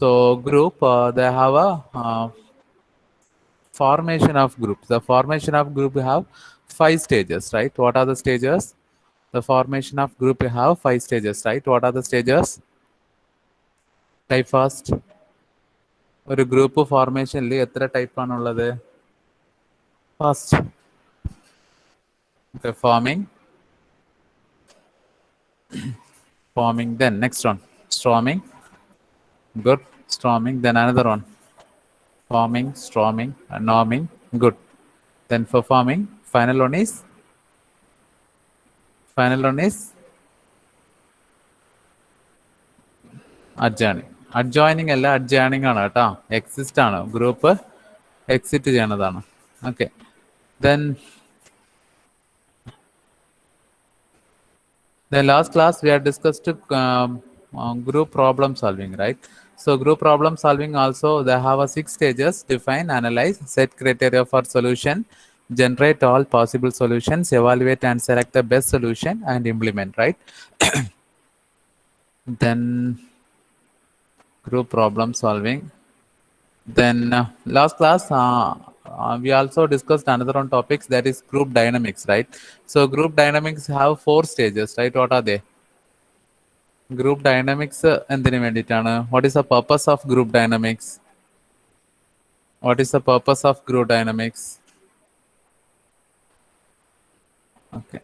So group, they have a formation of groups. The formation of group you have 5 stages, right? What are the stages? The formation of group you have 5 stages, right? What are the stages? Type first. ഒരു group ഫോർമേഷനിൽ എത്ര type ആണുള്ളത്? First forming, then next one storming, good, storming, then another one forming, storming, norming, good, then for forming final one is adjoining അല്ല adjoining ആണ് കേട്ടോ. exist ആണ്, group exit ചെയ്യണതാണ്. Okay, then the last class we had discussed group problem solving, right? So group problem solving also they have a 6 stages: define, analyze, set criteria for solution, generate all possible solutions, evaluate and select the best solution, and implement, right? Then group problem solving. Then last class we also discussed another on topics, that is group dynamics, right? So group dynamics have 4 stages, right? What are they? Group dynamics എന്തിനു വേണ്ടിയിട്ടാണ്? What is the purpose of group dynamics? What is the purpose of group dynamics? Okay.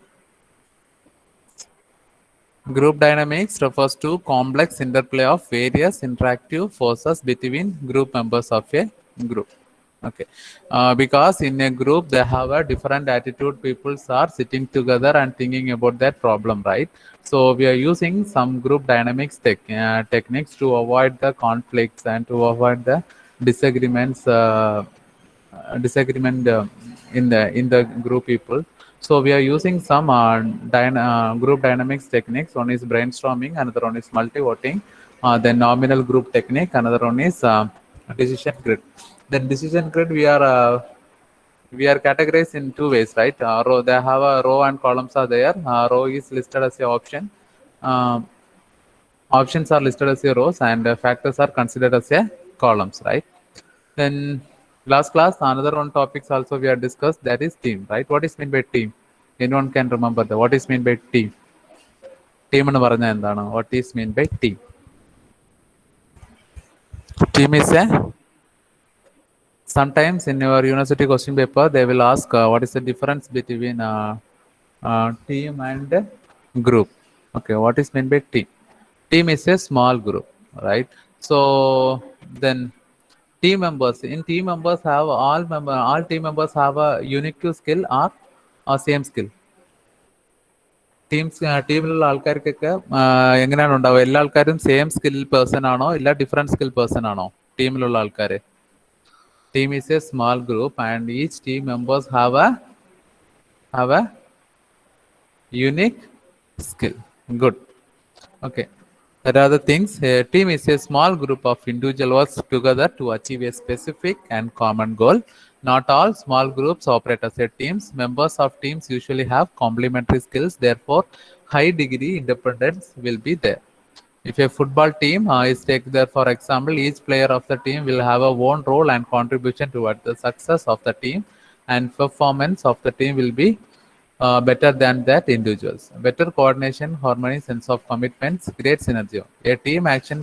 Group dynamics refers to complex interplay of various interactive forces between group members of a group. Okay, because in a group they have a different attitude, people are sitting together and thinking about that problem, right? So we are using some group dynamics techniques to avoid the conflicts and to avoid the disagreements in the group people. So we are using some group dynamics techniques. One is brainstorming, another one is multi-voting, then nominal group technique, another one is decision grid. Then decision grid we are categorized in 2 ways, right? Row, they have a row and columns are there. Row is listed as a option. Options are listed as a rows and factors are considered as a columns, right? Then last class another one topics also we have discussed, that is team, right? What is meant by team? Anyone can remember that? What is meant by team? Team എന്ന് പറഞ്ഞാൽ എന്താണ്? What is meant by team? Team is a, sometimes in your university question paper they will ask what is the difference between team and group. Okay, what is meant by team? Team is a small group, right? So then team members, in team members have all team members have a unique skill or same skill. ടീമിലുള്ള ആൾക്കാർക്കൊക്കെ എങ്ങനെയാണ് ഉണ്ടാവുക? എല്ലാ ആൾക്കാരും same skill person ആണോ, ഇല്ല different skill person ആണോ ടീമിലുള്ള ആൾക്കാർ? Team is a small group and each team members have a unique skill. Good. Okay. There are the things. A team is a small group of individuals together to achieve a specific and common goal. Not all small groups operate as a teams. Members of teams usually have complementary skills. Therefore, high degree independence will be there. If a football team is taken there, for example, each player of the team will have a own role and contribution toward the success of the team, and performance of the team will be better than that individuals. Better coordination, harmony, sense of commitments, great synergy. A team action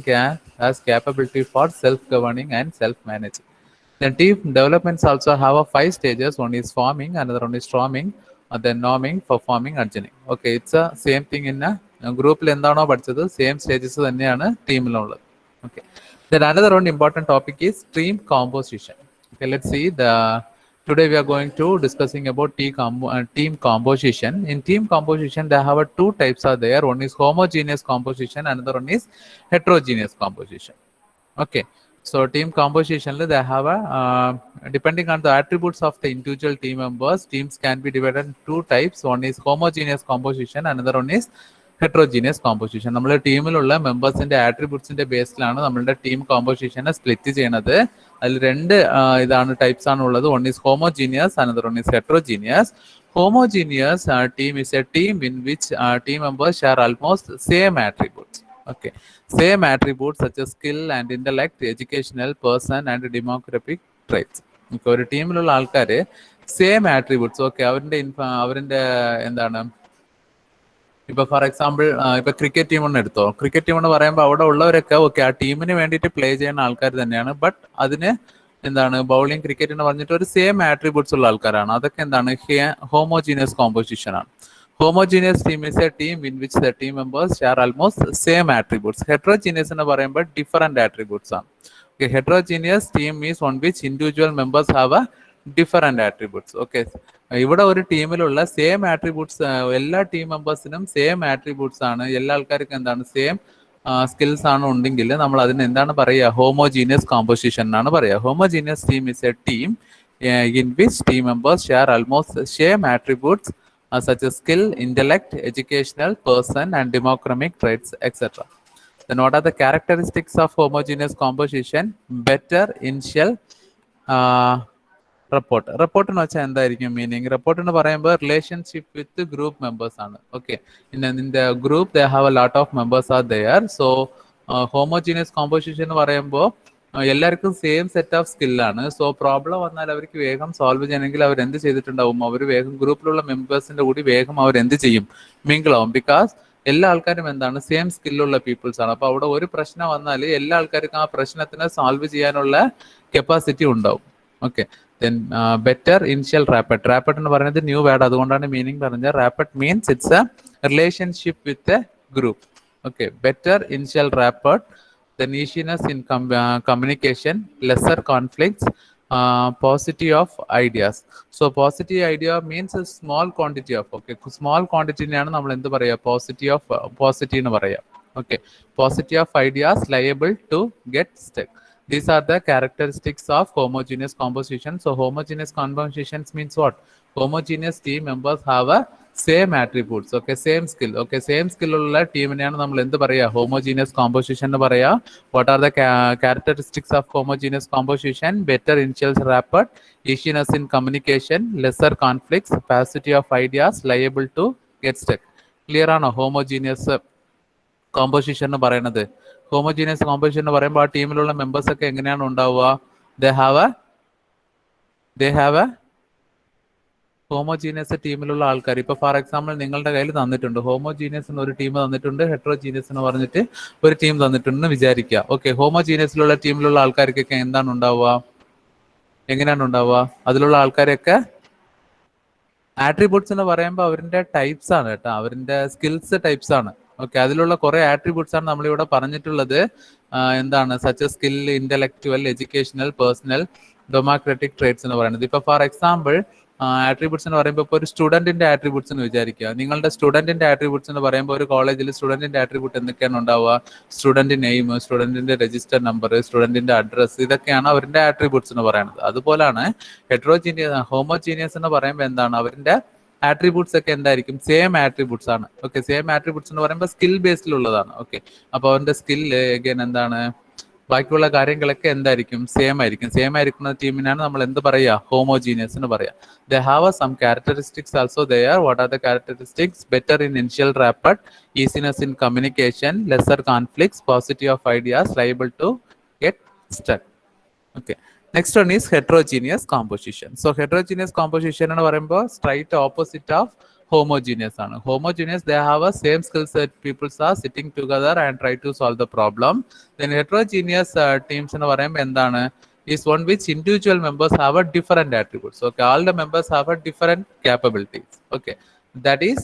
has capability for self-governing and self-managing. The team developments also have a 5 stages. One is forming, another one is storming, then norming, performing, adjoining. Okay, it's a same thing in a ഗ്രൂപ്പിൽ എന്താണോ പഠിച്ചത് same stages തന്നെയാണ് ടീമിലുള്ളത്. Okay, then another one important topic is team composition. Okay, let's see today we are going to discussing about team composition. In team composition there have 2 types are there. One is homogeneous composition, another one is heterogeneous composition. Okay, so team composition they have depending on the attributes of the individual team members, teams can be divided in 2 types. One is homogeneous composition, another one is heterogeneous composition. നമ്മുടെ ടീമിലുള്ള മെമ്പേഴ്സിന്റെ ആട്രിബ്യൂട്ട്സിന്റെ ബേസിലാണ് നമ്മളുടെ team കോമ്പോസിഷനെ split ചെയ്യുന്നത്. അതിൽ 2 ഇതാണ് types ആണ് ഉള്ളത്. One is homogeneous, another one is heterogeneous. Homogeneous team is a team in which team members share almost same attributes. Okay. Same attributes such as skill and intellect, educational, person and demographic traits. Okay. ഒരു ടീമിലുള്ള ആൾക്കാര് same attributes okay അവരുടെ എന്താണ് ഇപ്പൊ for example ഇപ്പൊ cricket team ഒന്ന് എടുത്തോ. Cricket team എന്ന് പറയുമ്പോൾ അവിടെ ഉള്ളവരൊക്കെ ഓക്കെ ആ ടീമിന് വേണ്ടിയിട്ട് പ്ലേ ചെയ്യുന്ന ആൾക്കാർ തന്നെയാണ്. ബട്ട് അതിന് എന്താണ് ബൗളിംഗ് ക്രിക്കറ്റ് എന്ന് പറഞ്ഞിട്ട് ഒരു സെയിം ആട്രിബ്യൂട്ട്സ് ഉള്ള ആൾക്കാരാണ്. അതൊക്കെ എന്താണ് ഹോമോജീനിയസ് കോമ്പോസിഷൻ ആണ്. Homogeneous team is a team in which the team members share almost same attributes. Heterogeneous എന്ന് പറയുമ്പോൾ different attributes ആണ്. Okay, heterogeneous team is on which individual members have a different attributes. Okay, ഇവിടെ ഒരു ടീമിലുള്ള same attributes എല്ലാ team മെമ്പേഴ്സിനും same attributes ആണ്. എല്ലാ ആൾക്കാർക്കും എന്താണ് സെയിം സ്കിൽസ് ആണ് ഉണ്ടെങ്കിൽ നമ്മൾ അതിന് എന്താണ് പറയുക? ഹോമോജീനിയസ് കോമ്പോസിഷൻ എന്നാണ് പറയുക. Homogeneous team is A team in which team members share almost same attributes such as skill, intellect, educational, person, and demographic traits, etc. Then what are the characteristics of homogeneous composition? Better initial report. Report എന്ന് വെച്ചാൽ എന്തായിരിക്കും meaning? Report എന്ന് പറയുമ്പോൾ relationship with group members ആണ്. Okay, in the group they have a lot of members are there. So homogeneous composition എന്ന് പറയുമ്പോൾ എല്ലാവർക്കും same set of സ്കില്ലാണ്. സോ പ്രോബ്ലം വന്നാൽ അവർക്ക് വേഗം സോൾവ് ചെയ്യണമെങ്കിൽ അവർ എന്ത് ചെയ്തിട്ടുണ്ടാവും? അവർ വേഗം ഗ്രൂപ്പിലുള്ള മെമ്പേഴ്സിന്റെ കൂടി വേഗം അവർ എന്ത് ചെയ്യും? മിങ്കിളാവും. ബിക്കോസ് എല്ലാ ആൾക്കാരും എന്താണ് സെയിം സ്കില്ലുള്ള പീപ്പിൾസ് ആണ്. അപ്പൊ അവിടെ ഒരു പ്രശ്നം വന്നാൽ എല്ലാ ആൾക്കാർക്കും ആ പ്രശ്നത്തിനെ സോൾവ് ചെയ്യാനുള്ള കപ്പാസിറ്റി ഉണ്ടാവും. Okay, then better initial rapport. Rapport എന്ന് പറയുന്നത് ന്യൂ വേർഡ്, അതുകൊണ്ടാണ് മീനിങ് പറഞ്ഞത്. Rapport means it's a relationship with a group. Okay, better initial rapport. Then easiness in communication, lesser conflicts, paucity of ideas. So paucity idea means a small quantity of, okay, small quantity ആണ് നമ്മൾ എന്ത് പറയാ? paucity എന്ന് പറയാ. Okay, paucity of ideas liable to get stuck. These are the characteristics of homogeneous composition. So homogeneous compositions means what? Homogeneous team members have a same attributes. Okay, same skill. Okay, same skill ഉള്ള ടീമിനെയാണ് നമ്മൾ എന്ത് പറയാ? Homogeneous composition എന്ന് പറയാ. What are the characteristics of homogeneous composition? Better initial rapport, easiness in communication, lesser conflicts, paucity of ideas, liable to get stuck. Clear ആണോ homogeneous composition എന്ന് പറയുന്നത്? Homogeneous composition എന്ന് പറയുമ്പോൾ ആ ടീമിലുള്ള മെമ്പേഴ്സ് ഒക്കെ എങ്ങനെയാണ് ഉണ്ടാവുക? ദേ ഹാവ് എ ഹോമോജീനിയസ് ടീമിലുള്ള ആൾക്കാർ. ഇപ്പൊ ഫോർ എക്സാമ്പിൾ നിങ്ങളുടെ കയ്യിൽ തന്നിട്ടുണ്ട് ഹോമോജീനിയസ് ഒരു ടീം തന്നിട്ടുണ്ട്, ഹെട്രോജീനിയസ് എന്ന് പറഞ്ഞിട്ട് ഒരു ടീം തന്നിട്ടുണ്ടെന്ന് വിചാരിക്കുക. ഓക്കെ, ഹോമോജീനിയസിലുള്ള ടീമിലുള്ള ആൾക്കാർക്കൊക്കെ എന്താണ് ഉണ്ടാവുക? എങ്ങനെയാണ് ഉണ്ടാവുക? അതിലുള്ള ആൾക്കാരൊക്കെ ആട്രിബ്യൂട്ട്സ് എന്ന് പറയുമ്പോൾ അവരുടെ ടൈപ്സ് ആണ് കേട്ടോ, അവരുടെ സ്കിൽസ് ടൈപ്സ് ആണ്. ഓക്കെ, അതിലുള്ള കുറെ ആട്രിബ്യൂട്ട്സ് ആണ് നമ്മളിവിടെ പറഞ്ഞിട്ടുള്ളത്. എന്താണ്? Such skill, intellectual, educational, personal, democratic traits എന്ന് പറയുന്നത്. ഇപ്പൊ ഫോർ എക്സാമ്പിൾ ആട്രിബ്യൂട്ട്സ് എന്ന് പറയുമ്പോൾ ഇപ്പോൾ ഒരു സ്റ്റുഡന്റിന്റെ ആട്രിബ്യൂട്ട്സ് എന്ന് വിചാരിക്കുക. നിങ്ങളുടെ സ്റ്റുഡന്റിന്റെ ആട്രിബ്യൂട്ട്സ് എന്ന് പറയുമ്പോൾ ഒരു കോളേജിൽ സ്റ്റുഡന്റിന്റെ ആട്രിബ്യൂട്ട് എന്തൊക്കെയാണ് ഉണ്ടാവുക? സ്റ്റുഡന്റ് നെയിം, സ്റ്റുഡന്റിന്റെ രജിസ്റ്റർ നമ്പർ, സ്റ്റുഡന്റിന്റെ അഡ്രസ്, ഇതൊക്കെയാണ് അവരുടെ ആട്രിബ്യൂട്ട്സ് എന്ന് പറയുന്നത്. അതുപോലാണ് ഹോമോജീനിയസ് എന്ന് പറയുമ്പോൾ എന്താണ്? അവരുടെ ആട്രിബ്യൂട്ട്സ് ഒക്കെ എന്തായിരിക്കും? സെയിം ആട്രിബ്യൂട്ട്സ് ആണ്. ഓക്കെ, സെയിം ആട്രിബ്യൂട്ട്സ് എന്ന് പറയുമ്പോൾ സ്കിൽ ബേസിലുള്ളതാണ്. ഓക്കെ, അപ്പൊ അവന്റെ സ്കില്ല് അഗൈൻ എന്താണ്? ബാക്കിയുള്ള കാര്യങ്ങളൊക്കെ എന്തായിരിക്കും? സെയിം ആയിരിക്കും. സെയിം ആയിരിക്കുന്ന ടീമിനാണ് നമ്മൾ എന്ത് പറയാ? ഹോമോജീനിയസ് എന്ന് പറയാം. They have some characteristics also there. What are the characteristics? Better in initial rapport, easiness in communication, lesser conflicts, positive of ideas, liable to get stuck. Okay, next one is heterogeneous composition. So heterogeneous composition എന്ന് പറയുമ്പോൾ straight opposite of homogeneous ആണ്. Homogeneous, they have a same skill set, people are sitting together and try to solve the problem. Then heterogeneous teams എന്ന് പറയുമ്പോൾ എന്താണ്? is one which individual members have a different attributes. Okay, all the members have a different capabilities. Okay, that is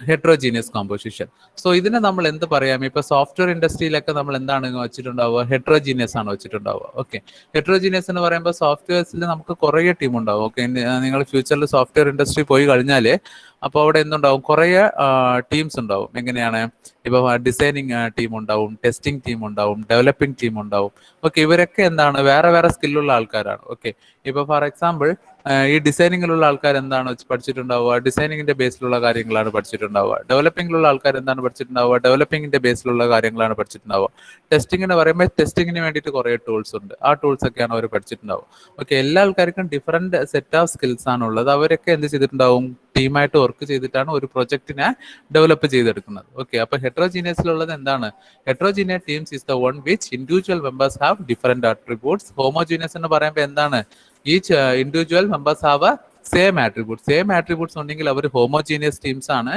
heterogeneous composition. So ഇതിനെ നമ്മൾ എന്ത് പറയാം? ഇപ്പൊ software ഇൻഡസ്ട്രിയിലൊക്കെ നമ്മൾ എന്താണ് വെച്ചിട്ടുണ്ടാവുക? ഹെട്രോജീനിയസ് ആണ് വെച്ചിട്ടുണ്ടാവുക. ഓക്കെ, ഹെട്രോജീനിയസ് എന്ന് പറയുമ്പോൾ സോഫ്റ്റ്വെയർസിൽ നമുക്ക് കുറേ ടീം ഉണ്ടാവും. ഓക്കെ, നിങ്ങൾ ഫ്യൂച്ചറിൽ സോഫ്റ്റ്വെയർ ഇൻഡസ്ട്രി പോയി കഴിഞ്ഞാൽ അപ്പോൾ അവിടെ എന്തുണ്ടാവും? കുറേ ടീംസ് ഉണ്ടാവും. എങ്ങനെയാണ്? ഇപ്പൊ ഡിസൈനിങ് ടീം ഉണ്ടാവും, ടെസ്റ്റിംഗ് ടീം ഉണ്ടാവും, ഡെവലപ്പിംഗ് ടീം ഉണ്ടാവും. ഓക്കെ, ഇവരൊക്കെ എന്താണ്? വേറെ വേറെ സ്കില്ലുള്ള ആൾക്കാരാണ്. ഓക്കെ, ഇപ്പൊ ഫോർ എക്സാമ്പിൾ ഈ ഡിസൈനിങ്ങിലുള്ള ആൾക്കാർ എന്താണ് പഠിച്ചിട്ടുണ്ടാവുക? ഡിസൈനിങ്ങിന്റെ ബേസിലുള്ള കാര്യങ്ങളാണ് പഠിച്ചിട്ടുണ്ടാവുക. ഡെവലപ്പിംഗിലുള്ള ആൾക്കാർ എന്താണ് പഠിച്ചിട്ടുണ്ടാവുക? ഡെവലപ്പിംഗിന്റെ ബേസിലുള്ള കാര്യങ്ങളാണ് പഠിച്ചിട്ടുണ്ടാവുക. ടെസ്റ്റിംഗ് എന്ന് പറയുമ്പോൾ ടെസ്റ്റിങ്ങിന് വേണ്ടിയിട്ട് കുറേ ടൂൾസ് ഉണ്ട്, ആ ടൂൾസ് ഒക്കെയാണ് അവർ പഠിച്ചിട്ടുണ്ടാവുക. ഓക്കെ, എല്ലാ ആൾക്കാർക്കും ഡിഫറെന്റ് സെറ്റ് ഓഫ് സ്കിൽസ് ആണുള്ളത്. അവരൊക്കെ എന്ത് ചെയ്തിട്ടുണ്ടാവും? ടീമായിട്ട് വർക്ക് ചെയ്തിട്ടാണ് ഒരു പ്രൊജക്ടിനെ ഡെവലപ്പ് ചെയ്തെടുക്കുന്നത്. ഓക്കെ, അപ്പൊ ഹെട്രോജീനിയസിലുള്ളത് എന്താണ്? Heterogeneous teams is the one which individual members have different attributes. Homogeneous എന്ന് പറയുമ്പോൾ എന്താണ്? Each individual members have same attributes. Same attributes ഉണ്ടെങ്കിൽ അവർ ഹോമോജീനിയസ് ടീംസ് ആണ്.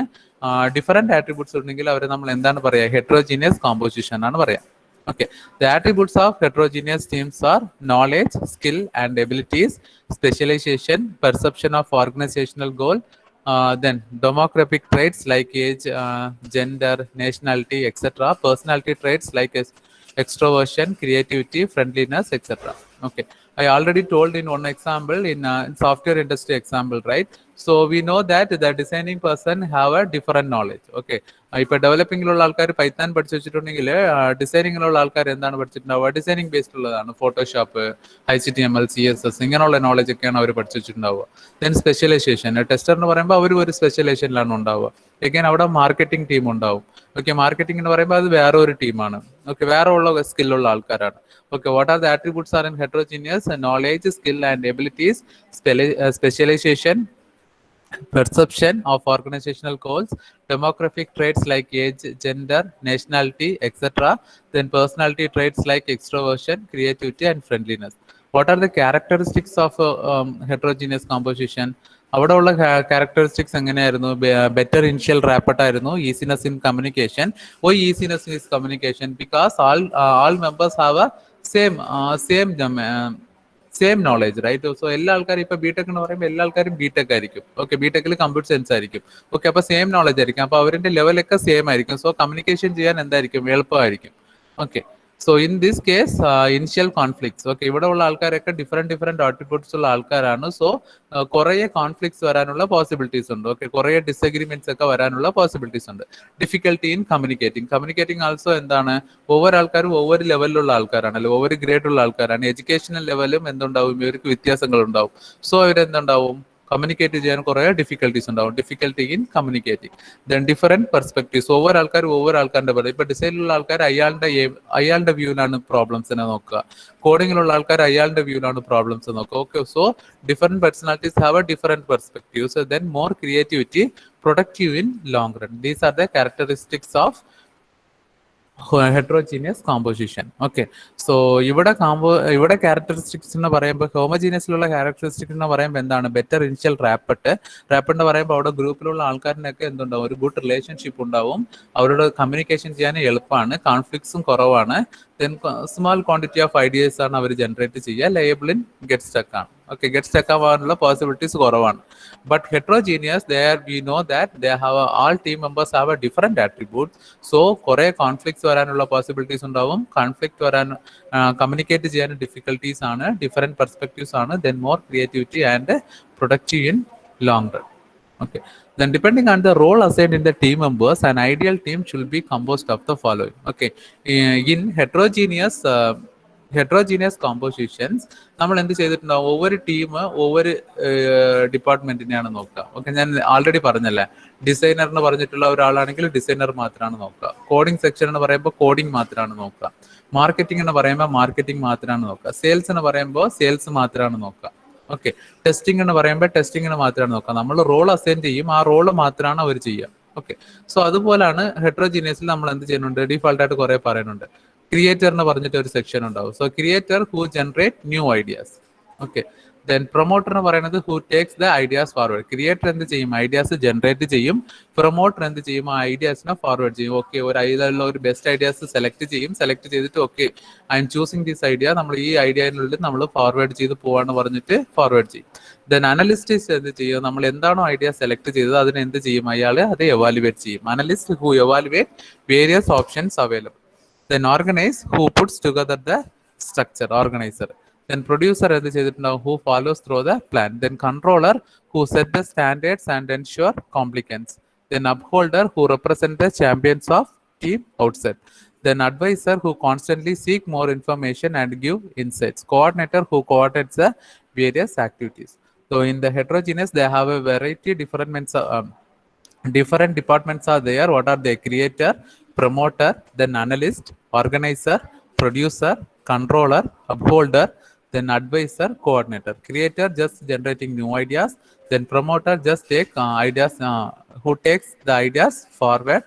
ഡിഫറെന്റ് ആട്രിബ്യൂട്ട്സ് ഉണ്ടെങ്കിൽ അവർ നമ്മൾ എന്താണ് പറയുക? ഹെട്രോജീനിയസ് കോമ്പോസിഷൻ ആണ് പറയാം. Okay, the attributes of heterogeneous teams are knowledge, skill and abilities, specialization, perception of organizational goal, then demographic traits like age, gender, nationality, etc., personality traits like extroversion, creativity, friendliness, etc. Okay, I already told in one example in software industry example, right? So we know that the designing person have a different knowledge. Okay, ഇപ്പൊ ഡെവലപ്പിംഗിലുള്ള ആൾക്കാർ പൈത്താൻ പഠിച്ചു വെച്ചിട്ടുണ്ടെങ്കിൽ ഡിസൈനിങ്ങിലുള്ള ആൾക്കാർ എന്താണ് പഠിച്ചിട്ടുണ്ടാവുക? Designing based ഉള്ളതാണ്. Photoshop, HTML, CSS ഇങ്ങനെയുള്ള knowledge ഒക്കെയാണ് അവർ പഠിച്ചു വെച്ചിട്ടുണ്ടാവുക. ദെൻ സ്പെഷ്യലൈസേഷൻ, ടെസ്റ്റർ എന്ന് പറയുമ്പോൾ അവർ ഒരു സ്പെഷ്യലൈസേഷനിലാണ് ഉണ്ടാവുക. എഗൈൻ അവിടെ മാർക്കറ്റിംഗ് ടീം ഉണ്ടാവും. ഓക്കെ, മാർക്കറ്റിംഗ് എന്ന് പറയുമ്പോൾ അത് വേറെ ഒരു ടീമാണ്. ഓക്കെ, വേറെ ഉള്ള സ്കില്ലുള്ള ആൾക്കാരാണ്. Okay, what are the attributes are in heterogeneous? Knowledge, skill and abilities, specialization, perception of organizational goals, demographic traits like age, gender, nationality, etc. Then personality traits like extroversion, creativity and friendliness. What are the characteristics of heterogeneous composition? അവിടെ ഉള്ള characteristics എങ്ങനെയായിരുന്നു? Better initial rapport ആയിരുന്നു. Easiness in communication. Why easiness is communication? Because all members have a same knowledge, right? So എല്ലാ ആൾക്കാരും ഇപ്പൊ BTech എന്ന് പറയുമ്പോൾ എല്ലാ ആൾക്കാരും ബിടെക് ആയിരിക്കും. ഓക്കെ, ബിടെക്കിൽ കമ്പ്യൂട്ടർ സയൻസ് ആയിരിക്കും. ഓക്കെ, അപ്പൊ സെയിം നോളജ് ആയിരിക്കും. അപ്പൊ അവരുടെ ലെവലൊക്കെ സെയിം ആയിരിക്കും. സോ കമ്മ്യൂണിക്കേഷൻ ചെയ്യാൻ എന്തായിരിക്കും? എളുപ്പമായിരിക്കും. Okay, so in this case initial conflicts. Okay, ഇവിടെ ഉള്ള ആൾക്കാരൊക്കെ ഡിഫറെന്റ് ആട്രിബ്യൂട്ട്സ് ഉള്ള ആൾക്കാരാണ്. സോ കുറേ കോൺഫ്ലിക്ട്സ് വരാനുള്ള പോസിബിലിറ്റീസ് ഉണ്ട്. ഓക്കെ, കുറേ ഡിസഗ്രിമെന്റ്സ് ഒക്കെ വരാനുള്ള പോസിബിലിറ്റീസ് ഉണ്ട്. ഡിഫിക്കൽട്ടി ഇൻ കമ്മ്യൂണിക്കേറ്റിംഗ് ആൾസോ എന്താണ്? ഒവ്വൊരു ആൾക്കാരും ഒവ്വൊരു ലെവലിലുള്ള ആൾക്കാരാണ്, അല്ലെങ്കിൽ ഒവ്വൊരു ഗ്രേഡുള്ള ആൾക്കാരാണ്. എഡ്യൂക്കേഷണൽ ലെവലും എന്തുണ്ടാവും? ഇവർക്ക് വ്യത്യാസങ്ങൾ ഉണ്ടാവും. സോ ഇവരെന്തുണ്ടാവും? കമ്മ്യൂണിക്കേറ്റ് ചെയ്യാൻ കുറേ ഡിഫിക്കൽട്ടീസ് ഉണ്ടാവും. Difficulty in communicating. Then different perspectives. ഒവ്വൊരു ആൾക്കാരും ഒവ്വൊരു ആൾക്കാരുടെ പറയും. ഇപ്പൊ ഡിസൈനിലുള്ള ആൾക്കാർ അയാളുടെ വ്യൂവിലാണ് പ്രോബ്ലംസിനെ നോക്കുക. കോഡിങ്ങിലുള്ള ആൾക്കാർ അയാളുടെ വ്യൂവിലാണ് പ്രോബ്ലംസ് നോക്കുക. Okay, so different personalities have A different perspectives. Then more creativity, productive in long run. These are the characteristics of heterogeneous composition. Okay, so ഇവിടെ ക്യാരക്ടറിസ്റ്റിക്സ് എന്ന് പറയുമ്പോൾ ഹോമോജീനിയസിലുള്ള ക്യാരക്ടറിസ്റ്റിക്സ് എന്ന് പറയുമ്പോൾ എന്താണ്? ബെറ്റർ ഇനിഷ്യൽ റാപ്പർട്ട് എന്ന് പറയുമ്പോൾ അവിടെ ഗ്രൂപ്പിലുള്ള ആൾക്കാരിനൊക്കെ എന്തുണ്ടാവും? ഒരു ഗുഡ് റിലേഷൻഷിപ്പ് ഉണ്ടാവും. അവരോട് കമ്മ്യൂണിക്കേഷൻ ചെയ്യാൻ എളുപ്പമാണ്. കോൺഫ്ലിക്ട്സും കുറവാണ്. Then small quantity of ideas ആണ് അവർ ജനറേറ്റ് ചെയ്യുക. ലയബിൾ ഇൻ ഗെറ്റ് സ്റ്റക്ക് ആണ്. ഓക്കെ, ഗെറ്റ് സ്റ്റക്ക് ആവാനുള്ള പോസിബിലിറ്റീസ് കുറവാണ്. But heterogeneous, there we know that they have all team members have a different attributes. So കുറെ conflicts വരാനുള്ള possibilities ഉണ്ടാവും. Conflict വരാൻ communicate ചെയ്യാൻ ഡിഫിക്കൽട്ടീസ് ആണ്. ഡിഫറെന്റ് പെർസ്പെക്ടീവ്സ് ആണ്. Then more creativity and productive in long run. Okay, then depending on the role assigned in the team members, an ideal team should be composed of the following. Okay, in heterogeneous compositions നമ്മൾ എന്ത് ചെയ്തിട്ടുണ്ടാവും? ഒവ്വൊരു team ഒവ്വൊരു ഡിപ്പാർട്ട്മെന്റിനെയാണ് നോക്കുക. Okay, ഞാൻ already പറഞ്ഞല്ലേ, designer എന്ന് പറഞ്ഞിട്ടുള്ള ഒരാളാണെങ്കിൽ designer മാത്രമാണ് നോക്കുക. കോഡിംഗ് സെക്ഷൻ എന്ന് പറയുമ്പോൾ കോഡിംഗ് മാത്രമാണ് നോക്കുക. മാർക്കറ്റിംഗ് എന്ന് പറയുമ്പോൾ മാർക്കറ്റിംഗ് മാത്രമാണ് നോക്കുക. സെയിൽസ് എന്ന് പറയുമ്പോൾ സെയിൽസ് മാത്രമാണ് നോക്കുക. ഓക്കെ, ടെസ്റ്റിംഗ് എന്ന് പറയുമ്പോൾ ടെസ്റ്റിംഗിന് മാത്രമാണ് നോക്കുക. നമ്മൾ റോൾ അസൈൻ ചെയ്യും, ആ റോള് മാത്രമാണ് അവർ ചെയ്യുക. ഓക്കെ, സോ അതുപോലാണ് ഹെട്രോജീനിയസിൽ നമ്മൾ എന്ത് ചെയ്യുന്നുണ്ട്? ഡിഫോൾട്ടായിട്ട് കുറെ പറയുന്നുണ്ട്. ക്രിയേറ്റർ എന്ന് പറഞ്ഞിട്ട് ഒരു സെക്ഷൻ ഉണ്ടാവും. So creator who generate new ideas. Okay, then promoter എന്ന് പറയുന്നത് who takes the ideas forward. Creator എന്ത് ചെയ്യും? ഐഡിയാസ് ജനറേറ്റ് ചെയ്യും. പ്രൊമോട്ടർ എന്ത് ചെയ്യും? ആ ഐഡിയാസിനെ ഫോർവേഡ് ചെയ്യും. ഓക്കെ, ഒരു അതിലുള്ള ഒരു ബെസ്റ്റ് ഐഡിയാസ് സെലക്ട് ചെയ്യും. സെലക്ട് ചെയ്തിട്ട് okay, I M choosing this idea, നമ്മൾ ഈ ഐഡിയയിനുള്ളിൽ നമ്മൾ ഫോർവേഡ് ചെയ്ത് പോവാന്ന് പറഞ്ഞിട്ട് ഫോർവേഡ് ചെയ്യും. ദെൻ അനലിസ്റ്റ് എന്ത് ചെയ്യും? നമ്മൾ എന്താണോ ഐഡിയ സെലക്ട് ചെയ്തത് അതിനെ എന്ത് ചെയ്യും? അയാൾ അത് എവാലുവേറ്റ് ചെയ്യും. Analyst who evaluate various options available. Then organize who puts together the structure, organizer. Then producer എന്ത് ചെയ്തിട്ടുണ്ടാവും? Who follows through the plan. Then controller who set the standards and ensure compliance. Then upholder who represent the champions of team outside. Then advisor who constantly seek more information and give insights. Coordinator who coordinates the various activities. So in the heterogeneous they have a variety different departments are there. What are they? Creator, promoter, then analyst, organizer, producer, controller, upholder, then advisor, coordinator. Creator just generating new ideas, then promoter just take ideas, who takes the ideas forward,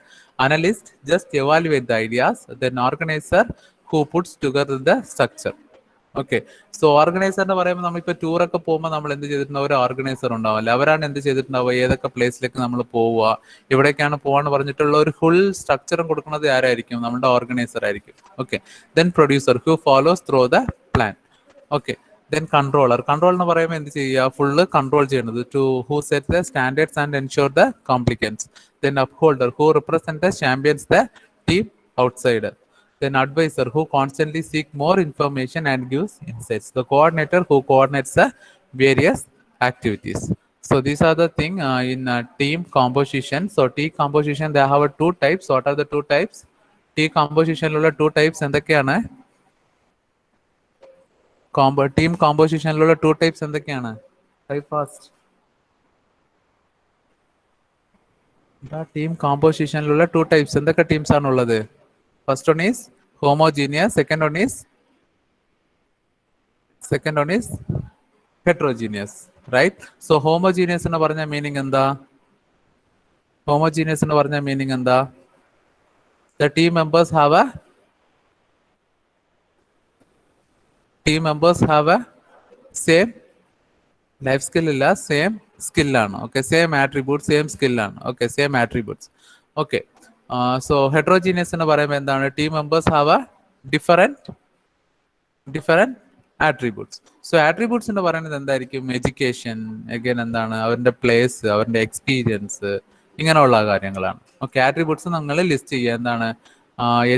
analyst just evaluate the ideas, then organizer who puts together the structure. Okay, so organiser എന്ന് പറയുമ്പോൾ നമ്മളിപ്പോൾ ടൂറൊക്കെ പോകുമ്പോൾ നമ്മൾ എന്ത് ചെയ്തിട്ടുണ്ടാവും, ഒരു organiser ഉണ്ടാവില്ല. അവരാണ് എന്ത് ചെയ്തിട്ടുണ്ടാവുക, ഏതൊക്കെ പ്ലേസിലേക്ക് നമ്മൾ പോവുക, എവിടേക്കാണ് പോകാന്ന് പറഞ്ഞിട്ടുള്ള ഒരു ഫുൾ സ്ട്രക്ചറും കൊടുക്കുന്നത് ആരായിരിക്കും, നമ്മുടെ ഓർഗനൈസർ ആയിരിക്കും. Okay, then producer who follows through the plan. Okay, then controller. Control എന്ന് പറയുമ്പോൾ എന്ത് ചെയ്യുക, ഫുള്ള് കൺട്രോൾ ചെയ്യുന്നത്. To who set the standards and ensure the compliance. Then upholder who represent the champions the team outside. Then advisor who constantly seek more information and gives insights. The coordinator who coordinates the various activities. So these are the thing in team composition. So team composition, they have two types. What are the two types? Team composition ulla two types എന്തൊക്കെയാണ്? Team composition ulla two types എന്തൊക്കെയാണ്? Type fast. Team composition ulla two types എന്തൊക്കെ teams ആണുള്ളത്? First one is homogeneous, second one is heterogeneous, right? So homogeneous എന്ന് പറഞ്ഞ meaning എന്താ? Homogeneous എന്ന് പറഞ്ഞ meaning എന്താ? The team members have a same life skill ഇല്ല, same skill ആണ്. Okay, same attributes, same skill ആണ്. Okay, same attributes. Okay. So heterogeneous എന്ന് പറയുമ്പോൾ എന്താണ്? Team members have A different attributes. So attributes എന്ന് പറയുന്നത് എന്തായിരിക്കും? എഡ്യൂക്കേഷൻ, അഗൈൻ എന്താണ്, അവരുടെ പ്ലേസ്, അവരുടെ എക്സ്പീരിയൻസ്, ഇങ്ങനെയുള്ള കാര്യങ്ങളാണ്. ഓക്കെ, ആട്രിബ്യൂട്ട്സ് നിങ്ങൾ ലിസ്റ്റ് ചെയ്യുക. എന്താണ്?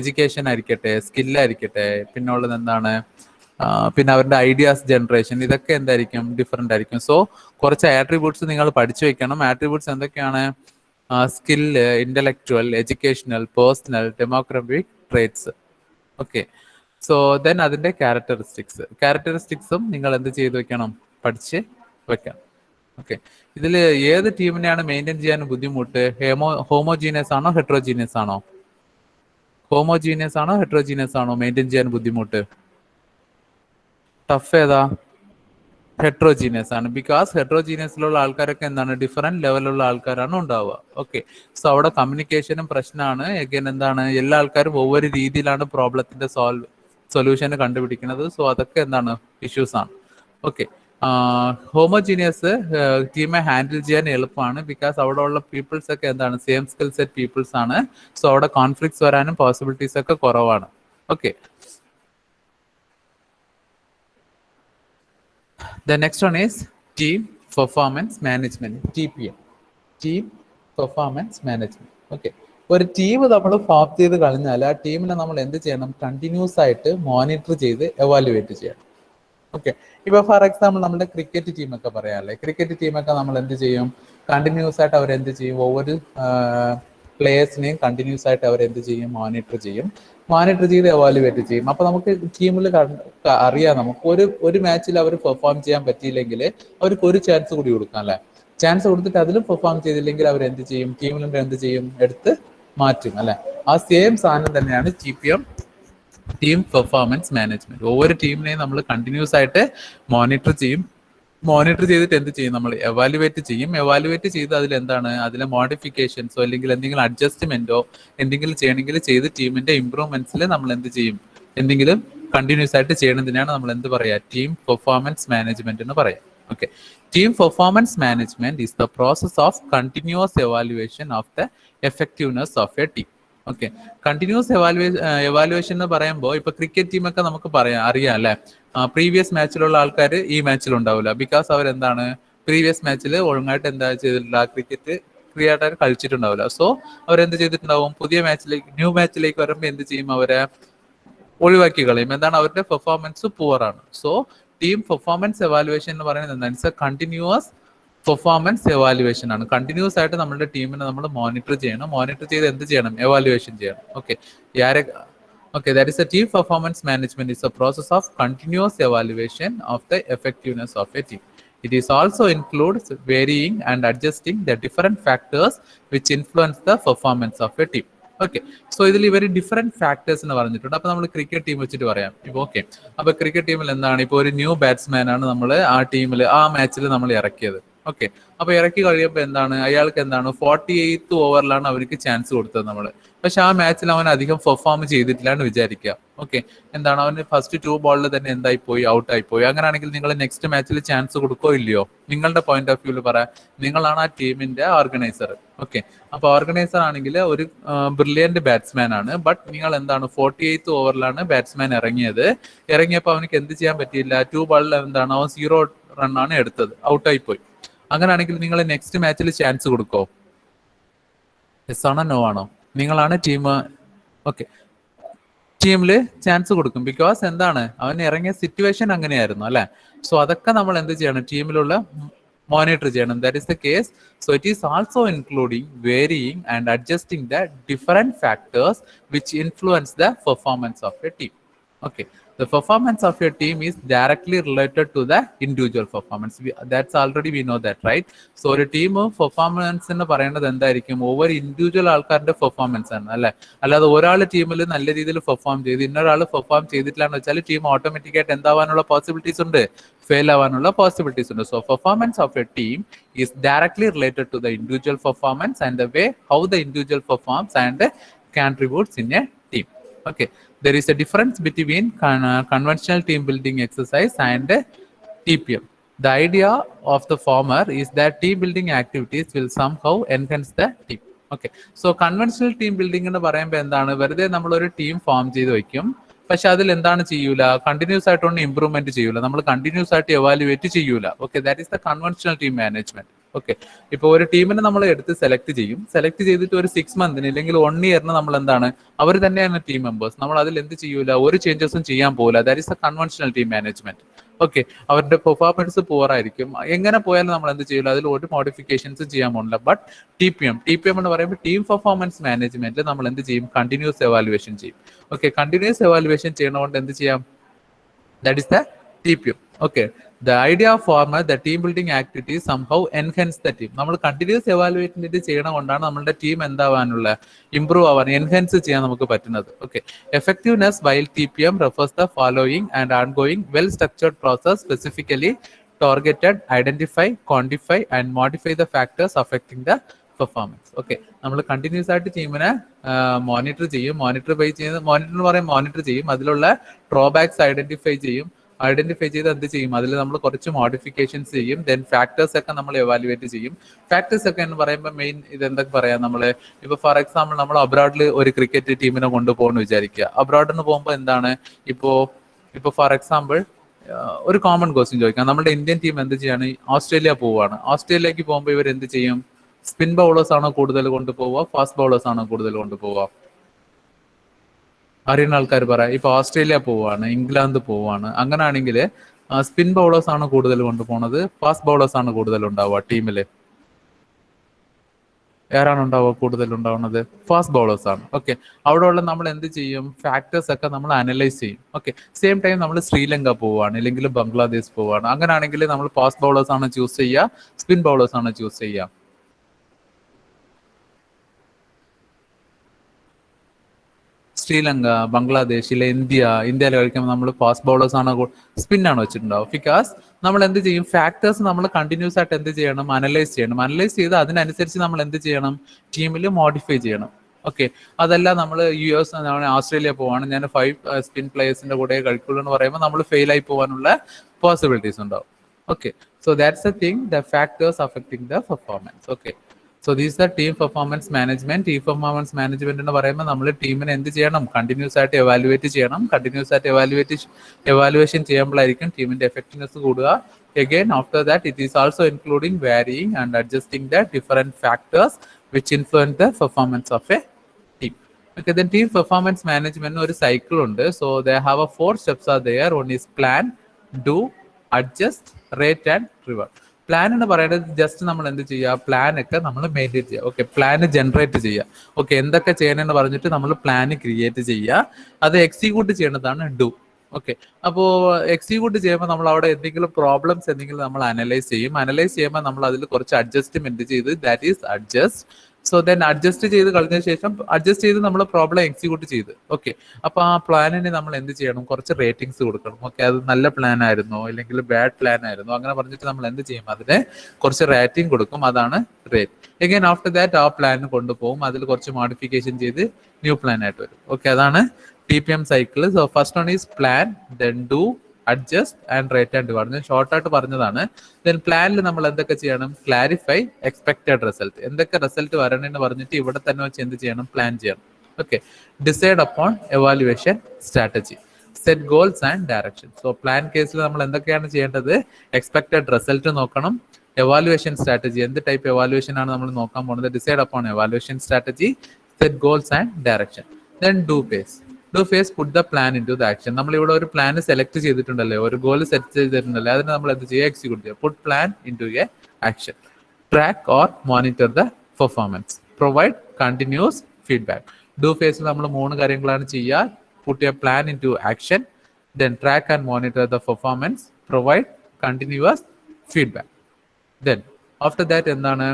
എഡ്യൂക്കേഷൻ ആയിരിക്കട്ടെ, സ്കില്ലായിരിക്കട്ടെ, പിന്നെ ഉള്ളത് എന്താണ്, പിന്നെ അവരുടെ ഐഡിയാസ് ജനറേഷൻ, ഇതൊക്കെ എന്തായിരിക്കും? ഡിഫറെന്റ് ആയിരിക്കും. സോ കുറച്ച് ആട്രിബ്യൂട്ട്സ് നിങ്ങൾ പഠിച്ചു വെക്കണം. ആട്രിബ്യൂട്ട്സ് എന്തൊക്കെയാണ്? Skill, intellectual, educational, personal, democratic traits. Okay, so then അതിന്റെ ക്യാരക്ടറിസ്റ്റിക്സും നിങ്ങൾ എന്ത് ചെയ്ത് വെക്കണം? പഠിച്ച് വെക്കണം. ഓക്കെ, ഇതിൽ ഏത് ടീമിനെയാണ് മെയിൻറ്റെയിൻ ചെയ്യാൻ ബുദ്ധിമുട്ട്? ഹോമോജീനിയസ് ആണോ ഹെട്രോജീനിയസ് ആണോ? ഹോമോജീനിയസ് ആണോ ഹെട്രോജീനിയസ് ആണോ മെയിൻറ്റെയിൻ ചെയ്യാൻ ബുദ്ധിമുട്ട്? ടഫ് ഏതാ? ഹെട്രോജീനിയസ് ആണ്. ബിക്കോസ് ഹെട്രോജീനിയസിലുള്ള ആൾക്കാരൊക്കെ എന്താണ്? ഡിഫറെന്റ് ലെവലുള്ള ആൾക്കാരാണ് ഉണ്ടാവുക. ഓക്കെ, സോ അവിടെ കമ്മ്യൂണിക്കേഷനും പ്രശ്നമാണ്. എഗൈൻ എന്താണ്? എല്ലാ ആൾക്കാരും ഒவ்வொരു രീതിയിലാണ് പ്രോബ്ലത്തിന്റെ സൊല്യൂഷൻ കണ്ടുപിടിക്കുന്നത്. സോ അതൊക്കെ എന്താണ്? ഇഷ്യൂസ് ആണ്. ഓക്കെ, ഹോമോജീനിയസ് ടീമെ ഹാൻഡിൽ ചെയ്യാൻ എളുപ്പമാണ്. ബിക്കോസ് അവിടെ ഉള്ള പീപ്പിൾസ് ഒക്കെ എന്താണ്? സെയിം സ്കിൽ സെറ്റ് പീപ്പിൾസ് ആണ്. സോ അവിടെ കോൺഫ്ലിക്ട്സ് വരാനും പോസിബിലിറ്റീസ് ഒക്കെ കുറവാണ്. Okay, the next one is team performance management, TPM. Team performance management. Okay, ഒരു ടീം നമ്മൾ ഫോം ചെയ്ത് കഴിഞ്ഞാൽ ആ ടീമിനെ നമ്മൾ എന്ത് ചെയ്യണം? കണ്ടിന്യൂസ് ആയിട്ട് മോണിറ്റർ ചെയ്ത് എവാലുവേറ്റ് ചെയ്യണം. ഓക്കെ, ഇപ്പൊ ഫോർ എക്സാമ്പിൾ നമ്മുടെ ക്രിക്കറ്റ് ടീമൊക്കെ പറയാല്ലേ, ക്രിക്കറ്റ് ടീമൊക്കെ നമ്മൾ എന്ത് ചെയ്യും? കണ്ടിന്യൂസ് ആയിട്ട് അവർ എന്ത് ചെയ്യും? ഒவ்வொരു പ്ലേയേഴ്സിനെയും കണ്ടിന്യൂസ് ആയിട്ട് അവർ എന്ത് ചെയ്യും? മോണിറ്റർ ചെയ്ത് എവാലുവേറ്റ് ചെയ്യും. അപ്പൊ നമുക്ക് ടീമിൽ അറിയാം, നമുക്ക് ഒരു മാച്ചിൽ അവർ പെർഫോം ചെയ്യാൻ പറ്റിയില്ലെങ്കിൽ അവർക്ക് ഒരു ചാൻസ് കൂടി കൊടുക്കാം അല്ലെ. ചാൻസ് കൊടുത്തിട്ട് അതിലും പെർഫോം ചെയ്തില്ലെങ്കിൽ അവർ എന്ത് ചെയ്യും? ടീമിലും എന്ത് ചെയ്യും? എടുത്ത് മാറ്റും അല്ലെ. ആ സെയിം സാധനം തന്നെയാണ് TPM, ടീം പെർഫോമൻസ് മാനേജ്മെന്റ്. ഒவ்வொരു ടീമിനെയും നമ്മൾ കണ്ടിന്യൂസ് ആയിട്ട് മോണിറ്റർ ചെയ്തിട്ട് എന്ത് ചെയ്യും? നമ്മൾ എവാലുവേറ്റ് ചെയ്ത് അതിൽ എന്താണ്? അതിലെ മോഡിഫിക്കേഷൻസോ അല്ലെങ്കിൽ എന്തെങ്കിലും അഡ്ജസ്റ്റ്മെന്റോ എന്തെങ്കിലും ചെയ്യണമെങ്കിൽ ചെയ്ത് ടീമിന്റെ ഇംപ്രൂവ്മെന്റ്സിൽ നമ്മൾ എന്ത് ചെയ്യും? എന്തെങ്കിലും കണ്ടിന്യൂസ് ആയിട്ട് ചെയ്യണതിനാണ് നമ്മൾ എന്ത് പറയാ? ടീം പെർഫോമൻസ് മാനേജ്മെന്റ് എന്ന് പറയാം. Okay, team performance management is the process of continuous evaluation of the effectiveness of A team. Okay, continuous evaluation എന്ന് പറയുമ്പോൾ ഇപ്പൊ ക്രിക്കറ്റ് ടീമൊക്കെ നമുക്ക് അറിയാം അല്ലെ. പ്രീവിയസ് മാച്ചിലുള്ള ആൾക്കാർ ഈ മാച്ചിൽ ഉണ്ടാവില്ല. ബിക്കോസ് അവരെന്താണ്? പ്രീവിയസ് മാച്ചിൽ ഒഴുങ്ങായിട്ട് എന്താ ചെയ്തിട്ടില്ല? ക്രിക്കറ്റ് ക്രിയായിട്ട് കളിച്ചിട്ടുണ്ടാവില്ല. സോ അവരെന്ത് ചെയ്തിട്ടുണ്ടാവും? പുതിയ ന്യൂ മാച്ചിലേക്ക് വരുമ്പോൾ എന്ത് ചെയ്യും? അവരെ ഒഴിവാക്കി കളയും. എന്താണ്? അവരുടെ പെർഫോമൻസ് പുവറാണ്. സോ ടീം പെർഫോമൻസ് എവാലുവേഷൻ എന്ന് പറയുന്നത് എന്താണ്? It's a continuous performance evaluation ആണ്. കണ്ടിന്യൂസ് ആയിട്ട് നമ്മുടെ ടീമിനെ നമ്മൾ മോണിറ്റർ ചെയ്ത് എന്ത് ചെയ്യണം? എവാലുവേഷൻ ചെയ്യണം. Okay, okay, that is a team performance management is a process of continuous evaluation of the effectiveness of a team. It is also includes varying and adjusting the different factors which influence the performance of a team. Okay. So ഇതിൽ ഇവർ different factors എന്ന് പറഞ്ഞിട്ടുണ്ട്. അപ്പൊ നമ്മൾ cricket team വെച്ചിട്ട് പറയാം. ഇപ്പൊ okay, അപ്പൊ ക്രിക്കറ്റ് ടീമിൽ എന്താണ്, ഇപ്പൊ ഒരു ന്യൂ ബാറ്റ്സ്മാൻ ആണ് നമ്മൾ ആ ടീമിൽ ആ മാച്ചിൽ നമ്മൾ ഇറക്കിയത്. ഓക്കെ, അപ്പൊ ഇറക്കി കഴിയുമ്പോൾ എന്താണ്, അയാൾക്ക് എന്താണ് 48th ഓവറിലാണ് അവർക്ക് ചാൻസ് കൊടുത്തത് നമ്മൾ. പക്ഷെ ആ മാച്ചിൽ അവൻ അധികം പെർഫോം ചെയ്തിട്ടില്ല എന്ന് വിചാരിക്കുക. ഓക്കെ, എന്താണ്, അവന് ഫസ്റ്റ് 2 ബോളിൽ തന്നെ എന്തായി പോയി, ഔട്ട് ആയി പോയി. അങ്ങനെയാണെങ്കിൽ നിങ്ങൾ നെക്സ്റ്റ് മാച്ചിൽ ചാൻസ് കൊടുക്കോ ഇല്ലയോ? നിങ്ങളുടെ പോയിന്റ് ഓഫ് വ്യൂവിൽ പറയാം, നിങ്ങളാണ് ആ ടീമിന്റെ ഓർഗനൈസർ. ഓക്കെ, അപ്പൊ ഓർഗനൈസർ ആണെങ്കിൽ ഒരു ബ്രില്യന്റ് ബാറ്റ്സ്മാൻ ആണ്. ബട്ട് നിങ്ങൾ എന്താണ് 48th ഓവറിലാണ് ബാറ്റ്സ്മാൻ ഇറങ്ങിയപ്പോൾ അവനക്ക് എന്ത് ചെയ്യാൻ പറ്റിയില്ല. 2 ബോളിൽ എന്താണ് അവൻ 0 റണ്ണാണ് എടുത്തത്, ഔട്ടായി പോയി. അങ്ങനെയാണെങ്കിൽ നിങ്ങൾ നെക്സ്റ്റ് മാച്ചിൽ ചാൻസ് കൊടുക്കോ? യെസ് ആണോ നോ ആണോ? നിങ്ങളാണ് ടീം. ഓക്കെ, ടീമില് ചാൻസ് കൊടുക്കും. ബിക്കോസ് എന്താണ്, അവൻ ഇറങ്ങിയ സിറ്റുവേഷൻ അങ്ങനെയായിരുന്നു അല്ലെ. സോ അതൊക്കെ നമ്മൾ എന്ത് ചെയ്യണം, ടീമിലുള്ള മോണിറ്റർ ചെയ്യണം. That is the case. So it is also including varying and adjusting the different factors which influence the performance of A team. Okay, the performance of your team is directly related to the individual performance. That's already we know that, right? So ഒരു team performance എന്ന് പറയുന്നത് എന്തായിരിക്കും, over individual ആൾക്കാരുടെ performance ആണ് അല്ലെ. അല്ലാതെ ഒരാൾ ടീമിൽ നല്ല രീതിയിൽ പെർഫോം ചെയ്ത് ഇന്നൊരാൾ പെർഫോം ചെയ്തിട്ടില്ല എന്ന് വെച്ചാൽ ടീം ഓട്ടോമാറ്റിക്കായിട്ട് എന്താവാനുള്ള പോസിബിലിറ്റീസ് ഉണ്ട്, ഫെയിൽ ആവാനുള്ള പോസിബിലിറ്റീസ് ഉണ്ട്. So performance of A team is directly related to the individual performance and the way how the individual performs and contributes in a team. Okay, there is a difference between conventional team building exercise and TPM. The idea of the former is that team building activities will somehow enhance the team. Okay, so conventional team building എന്ന് പറയുമ്പോൾ എന്താണ്, വെറുതെ നമ്മളൊരു team form ചെയ്ത് വെക്കും. പക്ഷെ അതിൽ എന്താണ് ചെയ്യൂല, കണ്ടിന്യൂസ് ആയിട്ടൊന്നും ഇമ്പ്രൂവ്മെന്റ് ചെയ്യൂല, നമ്മൾ കണ്ടിന്യൂസ് ആയിട്ട് എവാലുവേറ്റ് ചെയ്യൂല. Okay, that is the conventional team management. Okay, ഇപ്പൊ ഒരു ടീമിനെ നമ്മൾ എടുത്ത് സെലക്ട് ചെയ്തിട്ട് ഒരു 6 മന്തിന് അല്ലെങ്കിൽ 1 ഇയറിന് നമ്മൾ എന്താണ്, അവർ തന്നെയാണ് ടീം മെമ്പേഴ്സ്. നമ്മൾ അതിൽ എന്ത് ചെയ്യൂല, ഒരു ചേഞ്ചസും ചെയ്യാൻ പോകില്ല. That is the conventional team management. Okay, അവരുടെ പെർഫോമൻസ് പൂർ ആയിരിക്കും. എങ്ങനെ പോയാലും നമ്മൾ എന്ത് ചെയ്യില്ല, അതിൽ ഒരു മോഡിഫിക്കേഷൻസും ചെയ്യാൻ പോകില്ല. ബട്ട് ടി പി എം എന്ന് പറയുമ്പോൾ ടീം പെർഫോമൻസ് മാനേജ്മെന്റിൽ നമ്മൾ എന്ത് ചെയ്യും, കണ്ടിന്യൂസ് എവാലുവേഷൻ ചെയ്യും. ഓക്കെ, കണ്ടിന്യൂസ് എവാലുവേഷൻ ചെയ്യണതുകൊണ്ട് എന്ത് ചെയ്യാം, that is the TPM. Okay, the idea of former the team building activities somehow enhance the team. നമ്മൾ കണ്ടിന്യൂസ് എവാലുവേറ്റ് ചെയ്യണം കൊണ്ടാണ് നമ്മളുടെ ടീം എന്താവാനുള്ള, ഇംപ്രൂവ് ആവാൻ, എൻഹാൻസ് ചെയ്യാൻ നമുക്ക് പറ്റുന്നത്. Okay, effectiveness while TPM refers the following and ongoing well structured process specifically targeted identify, quantify and modify the factors affecting the performance. Okay, നമ്മൾ continuous ആയിട്ട് ടീമിനെ മോണിറ്റർ ചെയ്യും. മോണിറ്റർ എന്ന് പറയും, മോണിറ്റർ ചെയ്യും. അതിലുള്ള ഡ്രോബാക്സ് ഐഡന്റിഫൈ ചെയ്ത് എന്ത് ചെയ്യും, അതിൽ നമ്മൾ കുറച്ച് മോഡിഫിക്കേഷൻസ് ചെയ്യും. ദെൻ ഫാക്ടേഴ്സ് ഒക്കെ നമ്മൾ എവാലുവേറ്റ് ചെയ്യും. ഫാക്ടേഴ്സ് ഒക്കെ എന്ന് പറയുമ്പോൾ മെയിൻ ഇത് എന്തൊക്കെ പറയാം, നമ്മൾ ഇപ്പൊ ഫോർ എക്സാമ്പിൾ നമ്മൾ അബ്രോഡിൽ ഒരു ക്രിക്കറ്റ് ടീമിനെ കൊണ്ടുപോകുന്നു വിചാരിക്കുക. അബ്രോഡിന് പോകുമ്പോൾ എന്താണ്, ഇപ്പോ ഫോർ എക്സാമ്പിൾ ഒരു കോമൺ ക്വസ്റ്റ്യൻ ചോദിക്കാം, നമ്മുടെ ഇന്ത്യൻ ടീം എന്ത് ചെയ്യാണ്, ഓസ്ട്രേലിയ പോവുകയാണ്. ഓസ്ട്രേലിയക്ക് പോകുമ്പോൾ ഇവർ എന്ത് ചെയ്യും, സ്പിൻ ബൗളേഴ്സ് ആണോ കൂടുതൽ കൊണ്ടുപോവുക, ഫാസ്റ്റ് ബൗളേഴ്സ് ആണോ കൂടുതൽ കൊണ്ടുപോവുക? അറിയുന്ന ആൾക്കാർ പറയാം. ഇപ്പൊ ഓസ്ട്രേലിയ പോവാണ്, ഇംഗ്ലണ്ട് പോവാണ്, അങ്ങനെയാണെങ്കിൽ സ്പിൻ ബൗളേഴ്സ് ആണ് കൂടുതൽ കൊണ്ടുപോകുന്നത്, ഫാസ്റ്റ് ബൗളേഴ്സ് ആണ് കൂടുതൽ ഉണ്ടാവുക ടീമില്? ആരാണ് ഉണ്ടാവുക, കൂടുതൽ ഉണ്ടാവുന്നത്? ഫാസ്റ്റ് ബൗളേഴ്സ് ആണ്. ഓക്കെ, അവിടെയുള്ള നമ്മൾ എന്ത് ചെയ്യും, ഫാക്ടേഴ്സ് ഒക്കെ നമ്മൾ അനലൈസ് ചെയ്യും. ഓക്കെ, സെയിം ടൈം നമ്മൾ ശ്രീലങ്ക പോവാണ്, അല്ലെങ്കിൽ ബംഗ്ലാദേശ് പോവാണ്, അങ്ങനെയാണെങ്കിൽ നമ്മൾ ഫാസ്റ്റ് ബൗളേഴ്സ് ആണ് ചൂസ് ചെയ്യുക, സ്പിൻ ബൗളേഴ്സ് ആണ് ചൂസ് ചെയ്യുക? ശ്രീലങ്ക, ബംഗ്ലാദേശിലെ ഇന്ത്യയിൽ കളിക്കുമ്പോൾ നമ്മൾ ഫാസ്റ്റ് ബൗളേഴ്സ് ആണ്, സ്പിന്നാണ് വെച്ചിട്ടുണ്ടാവും. ബിക്കോസ് നമ്മൾ എന്ത് ചെയ്യും, ഫാക്ടേഴ്സ് നമ്മൾ കണ്ടിന്യൂസ് ആയിട്ട് എന്ത് ചെയ്യണം, അനലൈസ് ചെയ്ത് അതിനനുസരിച്ച് നമ്മൾ എന്ത് ചെയ്യണം, ടീമിൽ മോഡിഫൈ ചെയ്യണം. ഓക്കെ, അതല്ല നമ്മൾ US ഓസ്ട്രേലിയ പോവാണ്, ഞാൻ 5 സ്പിൻ പ്ലേയേഴ്സിന്റെ കൂടെ കളിക്കുള്ളൂ എന്ന് പറയുമ്പോൾ നമ്മൾ ഫെയിൽ ആയി പോകാനുള്ള പോസിബിലിറ്റീസ് ഉണ്ടാവും. Okay, so that's A thing, the factors affecting the performance. Okay, so these are team performance management. Team performance management എന്ന് പറയുമ്പോൾ നമ്മൾ ടീമിനെ എന്ത് ചെയ്യണം, കണ്ടിന്യൂസ് ആയിട്ട് എവാലുവേറ്റ് ചെയ്യണം. കണ്ടിന്യൂസ് ആയിട്ട് എവാലുവേഷൻ ചെയ്യുമ്പോഴായിരിക്കും ടീമിന്റെ എഫക്റ്റീവ്നെസ് കൂടുക. Again, after that, it is also including varying and adjusting the different factors which influence the performance of a team. Okay, then team performance management ഒരു സൈക്കിൾ ഉണ്ട്. So they have 4 steps are there. One is plan, do, adjust, rate and reward. Plan എന്ന് പറയുന്നത് just നമ്മൾ എന്ത് ചെയ്യുക, plan ഒക്കെ നമ്മൾ maintain ചെയ്യുക. ഓക്കെ, പ്ലാന് ജനറേറ്റ് ചെയ്യുക. ഓക്കെ, എന്തൊക്കെ ചെയ്യണമെന്ന് പറഞ്ഞിട്ട് നമ്മൾ പ്ലാന് ക്രിയേറ്റ് ചെയ്യുക. അത് എക്സിക്യൂട്ട് ചെയ്യേണ്ടതാണ് ഡു. ഓക്കെ, അപ്പോൾ എക്സിക്യൂട്ട് ചെയ്യുമ്പോൾ നമ്മൾ അവിടെ എന്തെങ്കിലും പ്രോബ്ലംസ് നമ്മൾ അനലൈസ് ചെയ്യുമ്പോൾ നമ്മൾ അതിൽ കുറച്ച് അഡ്ജസ്റ്റ്മെന്റ് ചെയ്ത്, that is adjust. So then adjust ചെയ്ത് കളഞ്ഞ ശേഷം അഡ്ജസ്റ്റ് ചെയ്ത് നമ്മൾ പ്രോബ്ലം എക്സിക്യൂട്ട് ചെയ്ത് ഓക്കെ. അപ്പൊ ആ പ്ലാനിന് നമ്മൾ എന്ത് ചെയ്യണം, കുറച്ച് റേറ്റിംഗ്സ് കൊടുക്കണം. ഓക്കെ, അത് നല്ല പ്ലാൻ ആയിരുന്നോ അല്ലെങ്കിൽ ബാഡ് പ്ലാൻ ആയിരുന്നോ അങ്ങനെ പറഞ്ഞിട്ട് നമ്മൾ എന്ത് ചെയ്യും, അതിന് കുറച്ച് റേറ്റിംഗ് കൊടുക്കും. അതാണ് റേറ്റ്. എഗൈൻ ആഫ്റ്റർ ദാറ്റ് ആ പ്ലാൻ കൊണ്ടുപോകും, അതിൽ കുറച്ച് മോഡിഫിക്കേഷൻ ചെയ്ത് ന്യൂ പ്ലാൻ ആയിട്ട് വരും. ഓക്കെ, അതാണ് TPM cycle. So first one is plan, then do, adjust and rate and reward. ഞാൻ ഷോർട്ട് ആയിട്ട് പറഞ്ഞതാണ്. ദെൻ പ്ലാനിൽ നമ്മൾ എന്തൊക്കെ ചെയ്യണം, ക്ലാരിഫൈ എക്സ്പെക്റ്റഡ് റിസൾട്ട്, എന്തൊക്കെ റിസൾട്ട് വരണമെന്ന് പറഞ്ഞിട്ട് ഇവിടെ തന്നെ വെച്ച് എന്ത് ചെയ്യണം, പ്ലാൻ ചെയ്യണം. Okay, decide upon evaluation strategy, set goals and direction. So plan കേസിൽ നമ്മൾ എന്തൊക്കെയാണ് ചെയ്യേണ്ടത്, എക്സ്പെക്റ്റഡ് റിസൾട്ട് നോക്കണം, എവാലുവേഷൻ സ്ട്രാറ്റജി, എന്ത് ടൈപ്പ് എവാലുവേഷൻ ആണ് നമ്മൾ നോക്കാൻ പോകുന്നത്, decide upon evaluation strategy, set goals and direction. Then do phase. Do phase put the plan in to the action. നമ്മൾ ഇവിടെ ഒരു പ്ലാൻ സെലക്ട് ചെയ്തിട്ടുണ്ടല്ലേ, ഒരു ഗോൾ സെറ്റ് ചെയ്തിട്ടുണ്ടല്ലേ, അതിന് നമ്മൾ എന്ത് ചെയ്യുക, എക്സിക്യൂട്ട് ചെയ്യുക. Put plan in to a action. Track or monitor the performance. Provide continuous feedback. Do ഫേസിൽ നമ്മൾ 3 കാര്യങ്ങളാണ് ചെയ്യുക. Put a plan in to action, then track and monitor the performance, provide continuous feedback. Then after that എന്താണ്,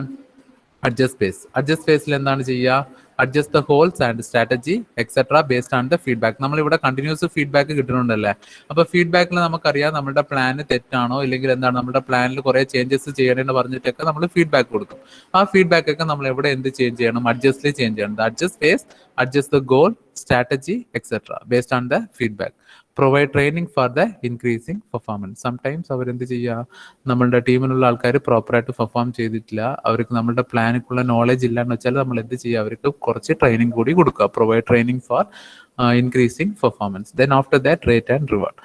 adjust phase. Adjust ഫേസിൽ എന്താണ് ചെയ്യുക, adjust the goals and strategy etcetera based on the feedback. നമ്മളിവിടെ continuous feedback കിട്ടുന്നുണ്ടല്ലേ. അപ്പൊ ഫീഡ്ബാക്കിൽ നമുക്കറിയാം നമ്മുടെ പ്ലാന് തെറ്റാണോ ഇല്ലെങ്കിൽ എന്താണ്, നമ്മുടെ പ്ലാനിൽ കുറെ ചേഞ്ചസ് ചെയ്യണമെന്ന് പറഞ്ഞിട്ടൊക്കെ നമ്മൾ ഫീഡ്ബാക്ക് കൊടുക്കും. ആ ഫീഡ്ബാക്ക് ഒക്കെ നമ്മൾ എവിടെ എന്ത് ചേഞ്ച് ചെയ്യണം, അഡ്ജസ്റ്റിൽ ചേഞ്ച് ചെയ്യണം. Adjust phase, adjust the goal, strategy etcetera based on the feedback. Provide training for the increasing performance. Sometimes അവരെന്ത് ചെയ്യുക, നമ്മളുടെ ടീമിലുള്ള ആൾക്കാർ പ്രോപ്പറായിട്ട് പെർഫോം ചെയ്തിട്ടില്ല, അവർക്ക് നമ്മളുടെ പ്ലാനിക്കുള്ള നോളജ് ഇല്ല എന്ന് വെച്ചാൽ നമ്മൾ എന്ത് ചെയ്യുക, അവർക്ക് കുറച്ച് ട്രെയിനിങ് കൂടി കൊടുക്കുക. Provide training four increasing performance. Then after that rate and reward.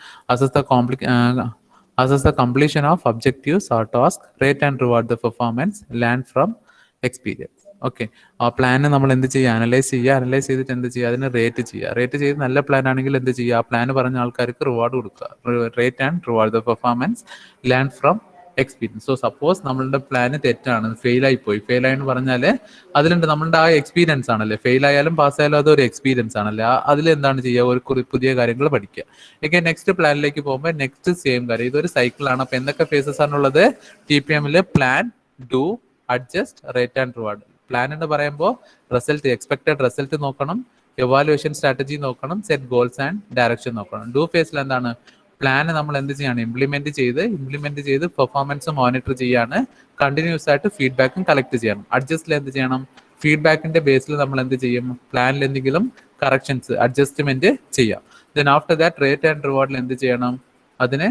Assess the completion of objectives or tasks, rate and reward the performance, learn from experience. Okay, ആ പ്ലാന് നമ്മൾ എന്ത് ചെയ്യുക, അനലൈസ് ചെയ്തിട്ട് എന്ത് ചെയ്യുക, അതിന് റേറ്റ് ചെയ്യുക. റേറ്റ് ചെയ്ത് നല്ല പ്ലാൻ ആണെങ്കിൽ എന്ത് ചെയ്യുക, ആ പ്ലാൻ പറഞ്ഞ ആൾക്കാർക്ക് റിവാർഡ് കൊടുക്കുക. Rate and reward the performance, learn from experience. So suppose നമ്മളുടെ പ്ലാന് തെറ്റാണ്, ഫെയിലായി എന്ന് പറഞ്ഞാൽ അതിലുണ്ട് നമ്മളുടെ ആ എക്സ്പീരിയൻസ് ആണല്ലേ. ഫെയിൽ ആയാലും പാസ്സായാലും അതൊരു എക്സ്പീരിയൻസ് ആണല്ലേ. അതിൽ എന്താണ് ചെയ്യുക, ഒരു പുതിയ കാര്യങ്ങൾ പഠിക്കുക. ഓക്കെ, നെക്സ്റ്റ് പ്ലാനിലേക്ക് പോകുമ്പോൾ നെക്സ്റ്റ് സെയിം കാര്യം. ഇതൊരു സൈക്കിളാണ്. അപ്പൊ എന്തൊക്കെ ഫേസസ് ആണുള്ളത്, TPM plan, do, adjust, rate and reward. Plan എന്ന് പറയുമ്പോൾ റിസൾട്ട്, എക്സ്പെക്റ്റഡ് റിസൾട്ട് നോക്കണം, എവാലുവേഷൻ സ്ട്രാറ്റജി നോക്കണം, സെറ്റ് ഗോൾസ് ആൻഡ് ഡയറക്ഷൻ നോക്കണം. ഡു ഫേസിൽ എന്താണ്, പ്ലാൻ നമ്മൾ എന്ത് ചെയ്യാണ്, ഇംപ്ലിമെന്റ് ചെയ്ത് പെർഫോമൻസ് മോണിറ്റർ ചെയ്യാണ്, കണ്ടിന്യൂസ് ആയിട്ട് ഫീഡ്ബാക്കും കളക്ട് ചെയ്യണം. അഡ്ജസ്റ്റിൽ എന്ത് ചെയ്യണം, ഫീഡ്ബാക്കിന്റെ ബേസിൽ നമ്മൾ എന്ത് ചെയ്യും, പ്ലാനിൽ എന്തെങ്കിലും കറക്ഷൻസ്, അഡ്ജസ്റ്റ്മെന്റ് ചെയ്യാം. Then after that rate and റിവാർഡിൽ എന്ത് ചെയ്യണം, അതിന്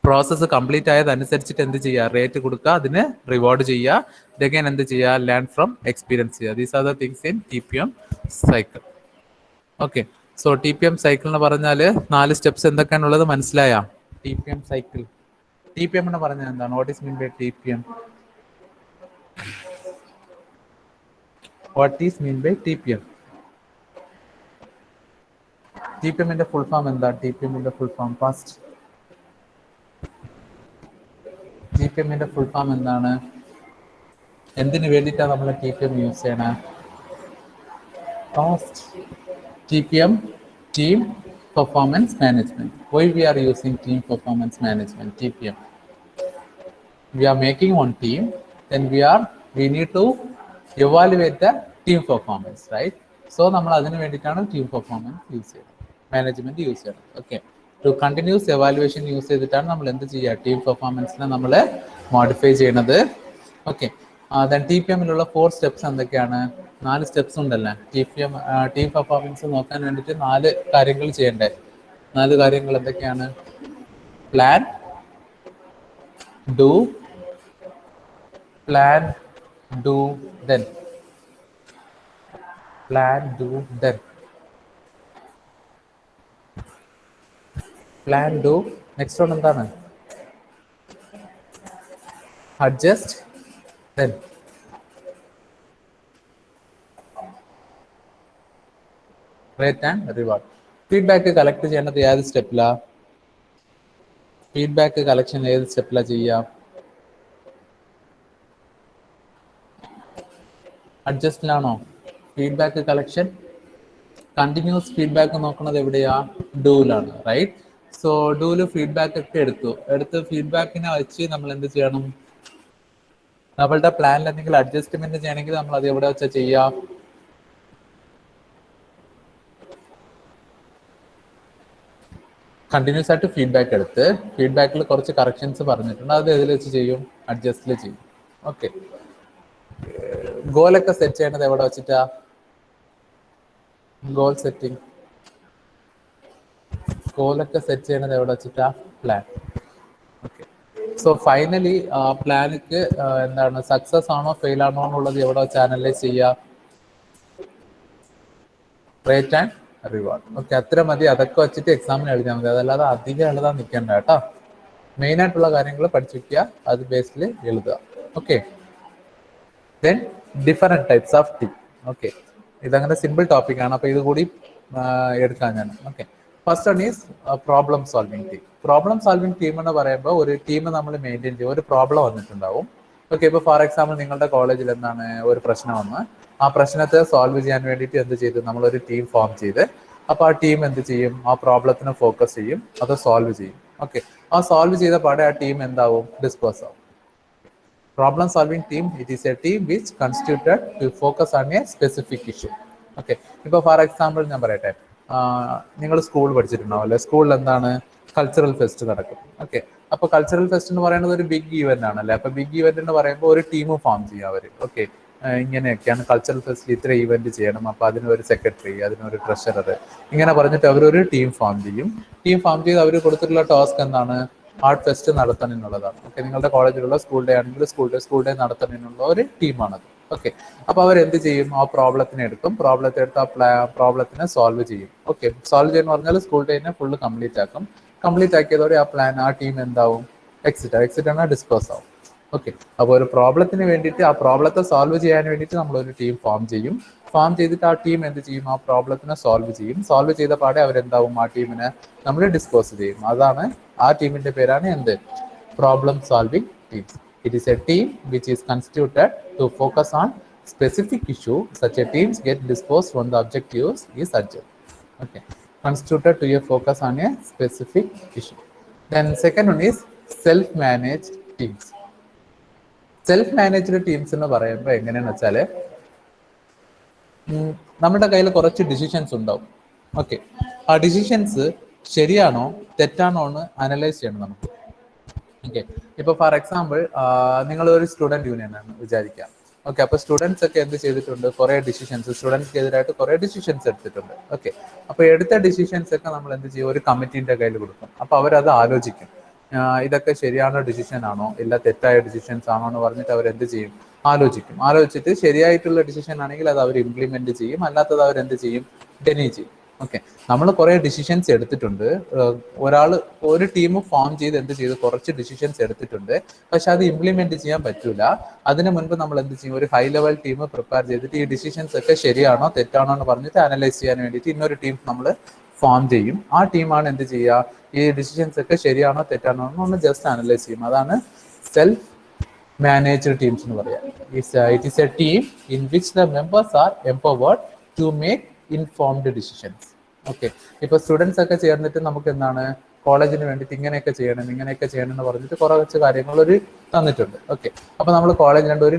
പ്രോസസ്സ് കംപ്ലീറ്റ് ആയതനുസരിച്ചിട്ട് എന്ത് ചെയ്യുക, റേറ്റ് കൊടുക്കുക, അതിന് റിവാർഡ് ചെയ്യുക. ഇതൊക്കെ എന്ത് ചെയ്യുക, ലേൺ ഫ്രം എക്സ്പീരിയൻസ് ചെയ്യുക. These are the things in TPM cycle. Okay, so TPM cycle എന്ന് പറഞ്ഞാൽ 4 സ്റ്റെപ്സ് എന്തൊക്കെയാണുള്ളത് മനസ്സിലായ? TPM സൈക്കിൾ, TPM എന്ന് പറഞ്ഞാൽ എന്താണ്, what is mean by TPM? What is mean by TPM? TPMന്റെ ഫുൾ ഫോം എന്താ? TPMന്റെ ഫുൾ ഫോം ഫസ്റ്റ്, TPMന്റെ ഫുൾ ഫോം എന്താണ്? എന്തിനു വേണ്ടിയിട്ടാണ് നമ്മൾ TPM യൂസ് ചെയ്യണേ? First, TPM team performance management. Why we are using team performance management, TPM? We are making one team, then we need to evaluate the team performance, right? So നമ്മൾ അതിനു വേണ്ടിയിട്ടാണ് team performance use ചെയ്യുന്നത്, management use ചെയ്യുന്നത്. Okay, to continuous evaluation use ചെയ്തിട്ടാണ് നമ്മൾ എന്ത് ചെയ്യുക, team പെർഫോമൻസിനെ നമ്മൾ മോഡിഫൈ ചെയ്യണത്. ഓക്കെ, ദെൻ TPMലുള്ള 4 സ്റ്റെപ്സ് എന്തൊക്കെയാണ്? 4 സ്റ്റെപ്സ് ഉണ്ടല്ലേ. ടീം പെർഫോമൻസ് നോക്കാൻ വേണ്ടിയിട്ട് 4 കാര്യങ്ങൾ ചെയ്യണ്ടേ. 4 കാര്യങ്ങൾ എന്തൊക്കെയാണ്? Plan, do, plan, do, then. Plan, do, then. Plan, do, next one എന്താണ്? Adjust, then. Rate and reward. Feedback collect ചെയ്യേണ്ടത് ഏത് സ്റ്റെപ്പിലാ? ഫീഡ്ബാക്ക് കളക്ഷൻ ഏത് സ്റ്റെപ്പിലാ ചെയ്യാം? അഡ്ജസ്റ്റിലാണോ? ഫീഡ്ബാക്ക് കളക്ഷൻ, കണ്ടിന്യൂസ് ഫീഡ്ബാക്ക് നോക്കുന്നത് എവിടെയാ? ഡൂലാണ്, റൈറ്റ്? സോ ഡൂല് ഫീഡ്ബാക്ക് ഒക്കെ എടുത്ത് ഫീഡ്ബാക്കിനെ വെച്ച് നമ്മൾ എന്ത് ചെയ്യണം? നമ്മളുടെ പ്ലാനിൽ എന്തെങ്കിലും അഡ്ജസ്റ്റ്മെന്റ് ചെയ്യണമെങ്കിൽ നമ്മൾ അത് എവിടെ വെച്ചാൽ ചെയ്യാം? കണ്ടിന്യൂസ് ആയിട്ട് ഫീഡ്ബാക്ക് എടുത്ത് ഫീഡ്ബാക്കിൽ കുറച്ച് കറക്ഷൻസ് പറഞ്ഞിട്ടുണ്ട്, അത് ഇതിൽ വെച്ച് ചെയ്യും, അഡ്ജസ്റ്റിൽ ചെയ്യും. ഓക്കെ, ഗോളൊക്കെ സെറ്റ് ചെയ്യണത് എവിടെ വെച്ചിട്ടാ? ഗോൾ സെറ്റിംഗ്, ഗോളൊക്കെ സെറ്റ് ചെയ്യണത് എവിടെ വെച്ചിട്ടാ? പ്ലാൻ. ഓക്കെ, സോ ഫൈനലി പ്ലാനിക്ക് എന്താണ് സക്സസ് ആണോ ഫെയിൽ ആണോ എന്നുള്ളത് എവിടെ വെച്ച് അനലൈസ് ചെയ്യുക? Rate and reward. ഓക്കെ, അത്ര മതി. അതൊക്കെ വെച്ചിട്ട് എക്സാമിന് എഴുതിയാൽ മതി, അതല്ലാതെ അധികം എഴുതാൻ നിൽക്കണ്ട കേട്ടോ. മെയിൻ ആയിട്ടുള്ള കാര്യങ്ങൾ പഠിച്ചു വെക്കുക, അത് ബേസിൽ എഴുതുക. Okay, then different types of team. Okay, ഇതങ്ങനെ സിമ്പിൾ ടോപ്പിക് ആണ്, അപ്പൊ ഇത് കൂടി എടുക്കാൻ ഞാൻ. Okay, first one is problem solving team. Problem solving team എന്ന് പറയുമ്പോൾ ഒരു ടീം നമ്മൾ മെയിൻറ്റെയിൻ ചെയ്യും, ഒരു പ്രോബ്ലം വന്നിട്ടുണ്ടാവും. ഓക്കെ, ഇപ്പൊ ഫോർ എക്സാമ്പിൾ നിങ്ങളുടെ കോളേജിൽ എന്താണ് ഒരു പ്രശ്നം വന്ന്, ആ പ്രശ്നത്തെ സോൾവ് ചെയ്യാൻ വേണ്ടിയിട്ട് എന്ത് ചെയ്തു, നമ്മളൊരു ടീം ഫോം ചെയ്ത്, അപ്പൊ ആ ടീം എന്ത് ചെയ്യും, ആ പ്രോബ്ലത്തിന് ഫോക്കസ് ചെയ്യും, അത് സോൾവ് ചെയ്യും. ഓക്കെ, ആ സോൾവ് ചെയ്ത പാടെ ആ ടീം എന്താവും, ഡിസ്പേഴ്സ് ആവും. Problem solving team, it is a team which constituted to focus on a specific issue. Okay, ഇപ്പോൾ ഫോർ എക്സാമ്പിൾ ഞാൻ പറയട്ടെ, നിങ്ങൾ സ്കൂൾ പഠിച്ചിട്ടുണ്ടാവും അല്ലെ? സ്കൂളിൽ എന്താണ് കൾച്ചറൽ ഫെസ്റ്റ് നടക്കും. ഓക്കെ, അപ്പോൾ കൾച്ചറൽ ഫെസ്റ്റ് എന്ന് പറയുന്നത് ഒരു ബിഗ് ഈവന്റ് ആണല്ലേ. അപ്പോൾ ബിഗ് ഈവന്റ് എന്ന് പറയുമ്പോൾ ഒരു ടീം ഫോം ചെയ്യും അവർ. ഓക്കെ, ഇങ്ങനെയൊക്കെയാണ് കൾച്ചറൽ ഫെസ്റ്റിൽ ഇത്ര ഈവന്റ് ചെയ്യണം, അപ്പോൾ അതിനൊരു സെക്രട്ടറി, അതിനൊരു ട്രഷറർ, ഇങ്ങനെ പറഞ്ഞിട്ട് അവരൊരു ടീം ഫോം ചെയ്യും. ടീം ഫോം ചെയ്ത് അവർ കൊടുത്തിട്ടുള്ള ടാസ്ക് എന്താണ്, ആർട്ട് ഫെസ്റ്റ് നടത്തണമെന്നുള്ളതാണ്. ഓക്കെ, നിങ്ങളുടെ കോളേജിലുള്ള സ്കൂൾ ഡേ ആണെങ്കിൽ സ്കൂൾ ഡേ നടത്തണമെന്നുള്ള ഒരു ടീമാണത്. ഓക്കെ, അപ്പൊ അവരെന്ത് ചെയ്യും, ആ പ്രോബ്ലത്തിനെ എടുക്കും, പ്രോബ്ലത്തെ എടുത്ത് ആ പ്രോബ്ലത്തിനെ സോൾവ് ചെയ്യും. ഓക്കെ, സോൾവ് ചെയ്യുന്ന പറഞ്ഞാൽ സ്കൂൾ ഡേനെ ഫുള്ള് കംപ്ലീറ്റ് ആക്കും. കംപ്ലീറ്റ് ആക്കിയതോടെ ആ ടീം എന്താവും, എക്സിറ്റ് ആണ്, ഡിസ്പേഴ്സ് ആവും. ഓക്കെ, അപ്പോൾ ഒരു പ്രോബ്ലത്തിന് വേണ്ടിയിട്ട്, ആ പ്രോബ്ലത്തെ സോൾവ് ചെയ്യാൻ വേണ്ടിയിട്ട് നമ്മളൊരു ടീം ഫോം ചെയ്യും. ഫോം ചെയ്തിട്ട് ആ ടീം എന്ത് ചെയ്യും, ആ പ്രോബ്ലത്തിനെ സോൾവ് ചെയ്യും. സോൾവ് ചെയ്ത പാടെ അവരെന്താവും, ആ ടീമിനെ നമ്മൾ ഡിസ്പോസ് ചെയ്യും. അതാണ് ആ ടീമിന്റെ പേരാണ് എന്ത്, problem solving team. It is a team which is constituted to focus on specific issue. Such a teams get disposed when the objectives is achieved. Okay, constituted to a focus on a specific issue. Then second one is self-managed teams. Self managed teams എന്ന് പറയുമ്പോൾ എങ്ങനെയാണെന്ന് വെച്ചാൽ, നമ്മുടെ കയ്യിൽ കുറച്ച് decisions ഉണ്ടാവും. Okay, ആ decisions ശരിയാണോ തെറ്റാണോ എന്ന് അനലൈസ് ചെയ്യണം നമുക്ക്. ഓക്കെ, ഇപ്പൊ ഫോർ എക്സാമ്പിൾ നിങ്ങൾ ഒരു സ്റ്റുഡന്റ് യൂണിയൻ ആണ് വിചാരിക്കാം. ഓക്കെ, അപ്പൊ സ്റ്റുഡൻസ് ഒക്കെ എന്ത് ചെയ്തിട്ടുണ്ട്, കുറെ ഡിസിഷൻസ്, സ്റ്റുഡൻസിനെതിരായിട്ട് കുറെ ഡിസിഷൻസ് എടുത്തിട്ടുണ്ട്. ഓക്കെ, അപ്പൊ എടുത്ത ഡിസിഷൻസ് ഒക്കെ നമ്മൾ എന്ത് ചെയ്യും, ഒരു കമ്മിറ്റീന്റെ കയ്യിൽ കൊടുക്കും. അപ്പൊ അവരത് ആലോചിക്കും, ഇതൊക്കെ ശരിയാണോ ഡിസിഷൻ ആണോ, ഇല്ല തെറ്റായ ഡിസിഷൻസ് ആണോ എന്ന് പറഞ്ഞിട്ട് അവരെന്ത് ചെയ്യും, ആലോചിച്ചിട്ട് ശരിയായിട്ടുള്ള ഡിസിഷൻ ആണെങ്കിൽ അത് അവർ ഇംപ്ലിമെന്റ് ചെയ്യും, അല്ലാത്തത് അവരെന്ത് ചെയ്യും, ഡെനി ചെയ്യും. ഓക്കെ, നമ്മൾ കുറെ ഡിസിഷൻസ് എടുത്തിട്ടുണ്ട്. ഒരു ടീം ഫോം ചെയ്ത് എന്ത് ചെയ്ത് കുറച്ച് ഡിസിഷൻസ് എടുത്തിട്ടുണ്ട്, പക്ഷെ അത് ഇംപ്ലിമെന്റ് ചെയ്യാൻ പറ്റൂല. അതിനു മുൻപ് നമ്മൾ എന്ത് ചെയ്യും, ഒരു ഹൈ ലെവൽ ടീം പ്രിപ്പയർ ചെയ്തിട്ട് ഈ ഡിസിഷൻസ് ഒക്കെ ശരിയാണോ തെറ്റാണോ എന്ന് പറഞ്ഞിട്ട് അനലൈസ് ചെയ്യാൻ വേണ്ടിയിട്ട് ഇന്നൊരു ടീം നമ്മൾ ഫോം ചെയ്യും. ആ ടീമാണ് എന്ത് ചെയ്യുക, ഈ ഡിസിഷൻസ് ഒക്കെ ശരിയാണോ തെറ്റാണോ എന്ന് ജസ്റ്റ് അനലൈസ് ചെയ്യും. അതാണ് സെൽഫ് മാനേജ്ഡ് ടീംസ് എന്ന് പറയാം. It is a team in which the members are empowered to make informed decisions. Okay, ഇപ്പൊ സ്റ്റുഡൻസ് ഒക്കെ ചേർന്നിട്ട് നമുക്ക് എന്താണ് കോളേജിന് വേണ്ടിയിട്ട് ഇങ്ങനെയൊക്കെ ചെയ്യണം എന്ന് പറഞ്ഞിട്ട് കുറച്ച് കാര്യങ്ങൾ ഒരു തന്നിട്ടുണ്ട്. ഓക്കെ, അപ്പൊ നമ്മൾ കോളേജിൽ ഒരു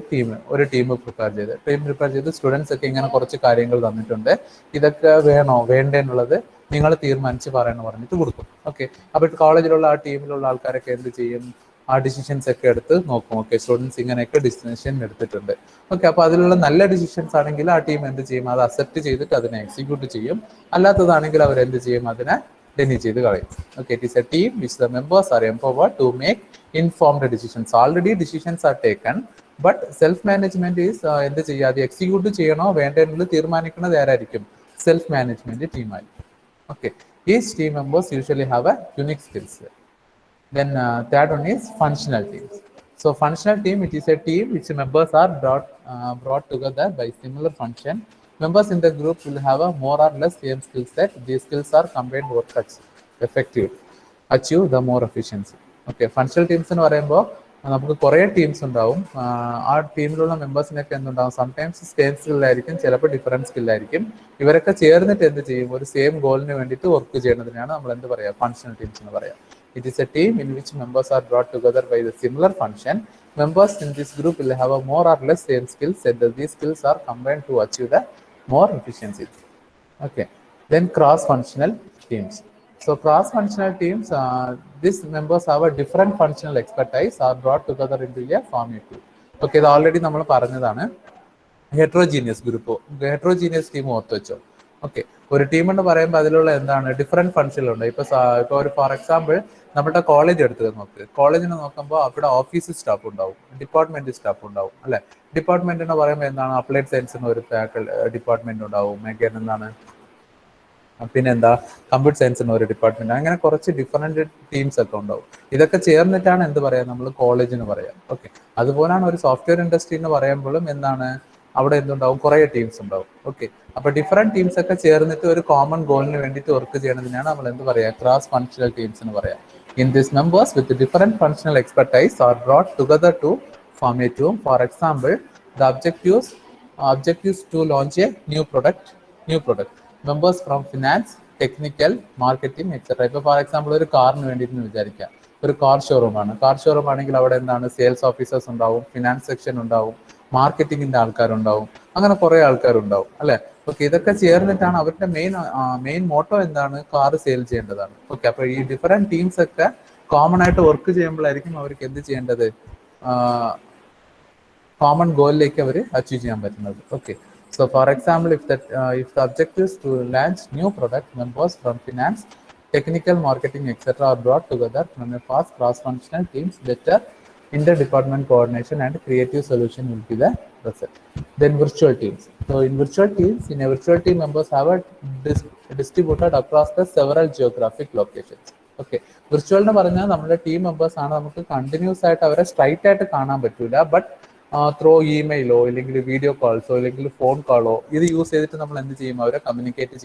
ടീം പ്രിപ്പയർ ചെയ്ത് സ്റ്റുഡൻസ് ഒക്കെ ഇങ്ങനെ കുറച്ച് കാര്യങ്ങൾ തന്നിട്ടുണ്ട്, ഇതൊക്കെ വേണോ വേണ്ടേ എന്നുള്ളത് നിങ്ങൾ തീരുമാനിച്ച് പറയണമെന്ന് പറഞ്ഞിട്ട് കൊടുക്കും. ഓക്കെ, അപ്പൊ കോളേജിലുള്ള ആ ടീമിലുള്ള ആൾക്കാരൊക്കെ എന്ത് ചെയ്യും, ആ ഡിസിഷൻസ് ഒക്കെ എടുത്ത് നോക്കും. ഓക്കെ, സ്റ്റുഡൻസ് ഇങ്ങനെയൊക്കെ ഡിസിഷൻ എടുത്തിട്ടുണ്ട്. ഓക്കെ, അപ്പൊ അതിലുള്ള നല്ല ഡിസിഷൻസ് ആണെങ്കിൽ ആ ടീം എന്ത് ചെയ്യും, അത് അക്സെപ്റ്റ് ചെയ്തിട്ട് അതിനെ എക്സിക്യൂട്ട് ചെയ്യും. അല്ലാത്തതാണെങ്കിൽ അവർ എന്ത് ചെയ്യും, അതിനെ ഡെനി ചെയ്ത് കളയും. Okay, it is a team which the members are empowered to make informed decisions. Already decisions are taken, but self management is എന്ത് ചെയ്യുക, അത് എക്സിക്യൂട്ട് ചെയ്യണോ വേണ്ടേ എന്നുള്ളത് തീരുമാനിക്കുന്നത് ആരായിരിക്കും, സെൽഫ് മാനേജ്മെന്റ് ടീമായിരിക്കും. Okay, each team members usually have a unique skills. Then third one is functional teams. So functional team, it is a team which members are brought together by similar function. Members in the group will have a more or less same skill set. These skills are combined work effective, achieve the more efficiency. Okay, functional teams എന്ന് പറയുമ്പോൾ നമുക്ക് കുറേ teams ഉണ്ടാവും. ആ ടീമിലുള്ള മെമ്പേഴ്സിനൊക്കെ എന്തുണ്ടാവും, sometimes same സ്കില്ലായിരിക്കും, ചിലപ്പോൾ different സ്കില്ലായിരിക്കും. ഇവരൊക്കെ ചേർന്നിട്ട് എന്ത് ചെയ്യും, ഒരു സെയിം ഗോളിന് വേണ്ടിയിട്ട് വർക്ക് ചെയ്യുന്നതിനാണ് നമ്മൾ എന്ത് പറയുക, ഫങ്ഷണൽ ടീംസ് എന്ന് പറയാം. It is a team in which members are brought together by the similar function. members in this group will have a more or less same skills, and these skills are combined to achieve the more efficiency. Okay, then cross-functional teams. So cross-functional teams, these members have a different functional expertise are brought together into a forming group. Okay, ഇത് already നമ്മൾ പറഞ്ഞതാണ്. Heterogeneous group, heterogeneous team ഓർത്ത് വെച്ചോ. Okay, ഒരു team എന്ന് പറയുമ്പോൾ അതിലുള്ള എന്താണ് ഡിഫറെന്റ് ഫംഗ്ഷനുണ്ട്. ഇപ്പൊ ഒരു ഫോർ എക്സാമ്പിൾ നമ്മുടെ കോളേജ് എടുത്ത് നോക്ക്. കോളേജിന് നോക്കുമ്പോൾ അവിടെ ഓഫീസ് സ്റ്റാഫ് ഉണ്ടാവും, ഡിപ്പാർട്ട്മെന്റ് സ്റ്റാഫ് ഉണ്ടാവും അല്ലെ. ഡിപ്പാർട്ട്മെന്റ് എന്ന് പറയുമ്പോൾ എന്താണ്, അപ്ലൈഡ് സയൻസിന് ഒരു ഡിപ്പാർട്ട്മെന്റ് ഉണ്ടാവും, മെഗൻ എന്താണ്, പിന്നെന്താ കമ്പ്യൂട്ടർ സയൻസിന് ഒരു ഡിപ്പാർട്ട്മെന്റ്, അങ്ങനെ കുറച്ച് ഡിഫറെന്റ് ടീംസ് ഒക്കെ ഉണ്ടാവും. ഇതൊക്കെ ചേർന്നിട്ടാണ് എന്ത് പറയാ, നമ്മൾ കോളേജ് എന്ന് പറയാം. ഓക്കെ, അതുപോലാണ് ഒരു സോഫ്റ്റ്വെയർ ഇൻഡസ്ട്രി എന്ന് പറയുമ്പോഴും എന്താണ്, അവിടെ എന്തുണ്ടാവും, കുറേ ടീംസ് ഉണ്ടാവും. ഓക്കെ, അപ്പൊ ഡിഫറെന്റ് ടീംസ് ഒക്കെ ചേർന്നിട്ട് ഒരു കോമൺ ഗോളിന് വേണ്ടിയിട്ട് വർക്ക് ചെയ്യണതിനാണ് നമ്മൾ എന്ത് പറയാ, ക്രോസ് ഫങ്ഷണൽ ടീംസ് എന്ന് പറയാം. In these members with different functional expertise are brought together to form a team. For example, the objectives to launch a new product. Members from finance, technical, marketing, etc. ഇപ്പോൾ for example ഒരു കാറിന് വേണ്ടിയിട്ട് വിചാരിക്കാം, ഒരു car ഷോറൂമാണ്. Car showroom ആണെങ്കിൽ അവിടെ എന്താണ്, sales officers ഉണ്ടാവും, ഫിനാൻസ് സെക്ഷൻ ഉണ്ടാവും, മാർക്കറ്റിംഗിന്റെ ആൾക്കാരുണ്ടാവും, അങ്ങനെ കുറെ ആൾക്കാരുണ്ടാവും അല്ലെ. ഓക്കെ, ഇതൊക്കെ ചേർന്നിട്ടാണ് അവരുടെ മെയിൻ മോട്ടോ എന്താണ്, കാർ സെയിൽ ചെയ്യേണ്ടതാണ്. ഓക്കെ, അപ്പൊ ഈ ഡിഫറെന്റ് ടീംസ് ഒക്കെ കോമൺ ആയിട്ട് വർക്ക് ചെയ്യുമ്പോഴായിരിക്കും അവർക്ക് എന്ത് ചെയ്യേണ്ടത്, കോമൺ ഗോളിലേക്ക് അവർ അച്ചീവ് ചെയ്യാൻ പറ്റുന്നത്. Okay, so for example, if the objective is to launch new product, members from finance, technical, marketing, etc. are brought together from a fast cross-functional teams. Better inter-department coordination and creative solution will be the result. Then virtual teams. So in a virtual team, members have a distributed across the several geographic locations. Okay, virtual എന്ന് പറഞ്ഞാൽ നമ്മുടെ team members ആണ്, നമുക്ക് continuous ആയിട്ട് അവരെ straight ആയിട്ട് കാണാൻ പറ്റൂല, ബട്ട് ത്രോ ഇമെയിലോ അല്ലെങ്കിൽ വീഡിയോ കോൾസോ അല്ലെങ്കിൽ ഫോൺ കോളോ ഇത് യൂസ് ചെയ്തിട്ട് നമ്മൾ എന്ത് ചെയ്യും, അവരെ കമ്മ്യൂണിക്കേറ്റ്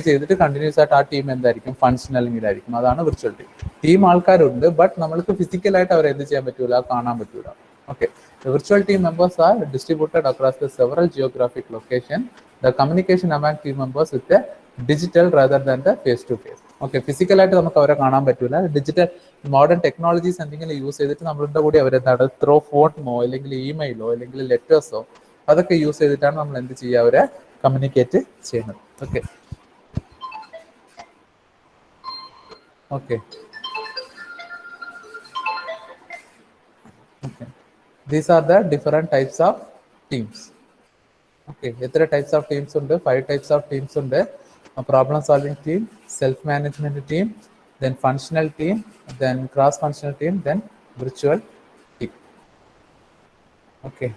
ചെയ്തിട്ട് കണ്ടിന്യൂസ് ആയിട്ട് ആ ടീം എന്തായിരിക്കും, ഫങ്ഷണലിംഗിലായിരിക്കും. അതാണ് വിർച്വൽ ടീം. ടീം ആൾക്കാരുണ്ട്, ബട്ട് നമ്മൾക്ക് ഫിസിക്കലായിട്ട് അവരെ എന്ത് ചെയ്യാൻ പറ്റൂല, കാണാൻ പറ്റൂല. Okay, the virtual team members are distributed across the several geographic locations. The communication among team members with the digital rather than the face to face. Okay, ഫിസിക്കലായിട്ട് നമുക്ക് അവരെ കാണാൻ പറ്റൂല, ഡിജിറ്റൽ മോഡേൺ ടെക്നോളജീസ് എന്തെങ്കിലും യൂസ് ചെയ്തിട്ട് നമ്മളുടെ കൂടി അവരെ ത്രോ ഫോണോ അല്ലെങ്കിൽ ഇമെയിലോ അല്ലെങ്കിൽ ലെറ്റേഴ്സോ അതൊക്കെ യൂസ് ചെയ്തിട്ടാണ് നമ്മൾ എന്ത് ചെയ്യുക, അവരെ കമ്മ്യൂണിക്കേറ്റ് ചെയ്യുന്നത്. Okay okay These are the different types of teams. Okay, എത്ര ടൈപ്സ് ഓഫ് ടീംസ് ഉണ്ട്? 5 ടൈപ്സ് ഓഫ് ടീംസ് ഉണ്ട്. Problem solving team, self management team, then functional team, then cross functional team, then virtual team. Okay.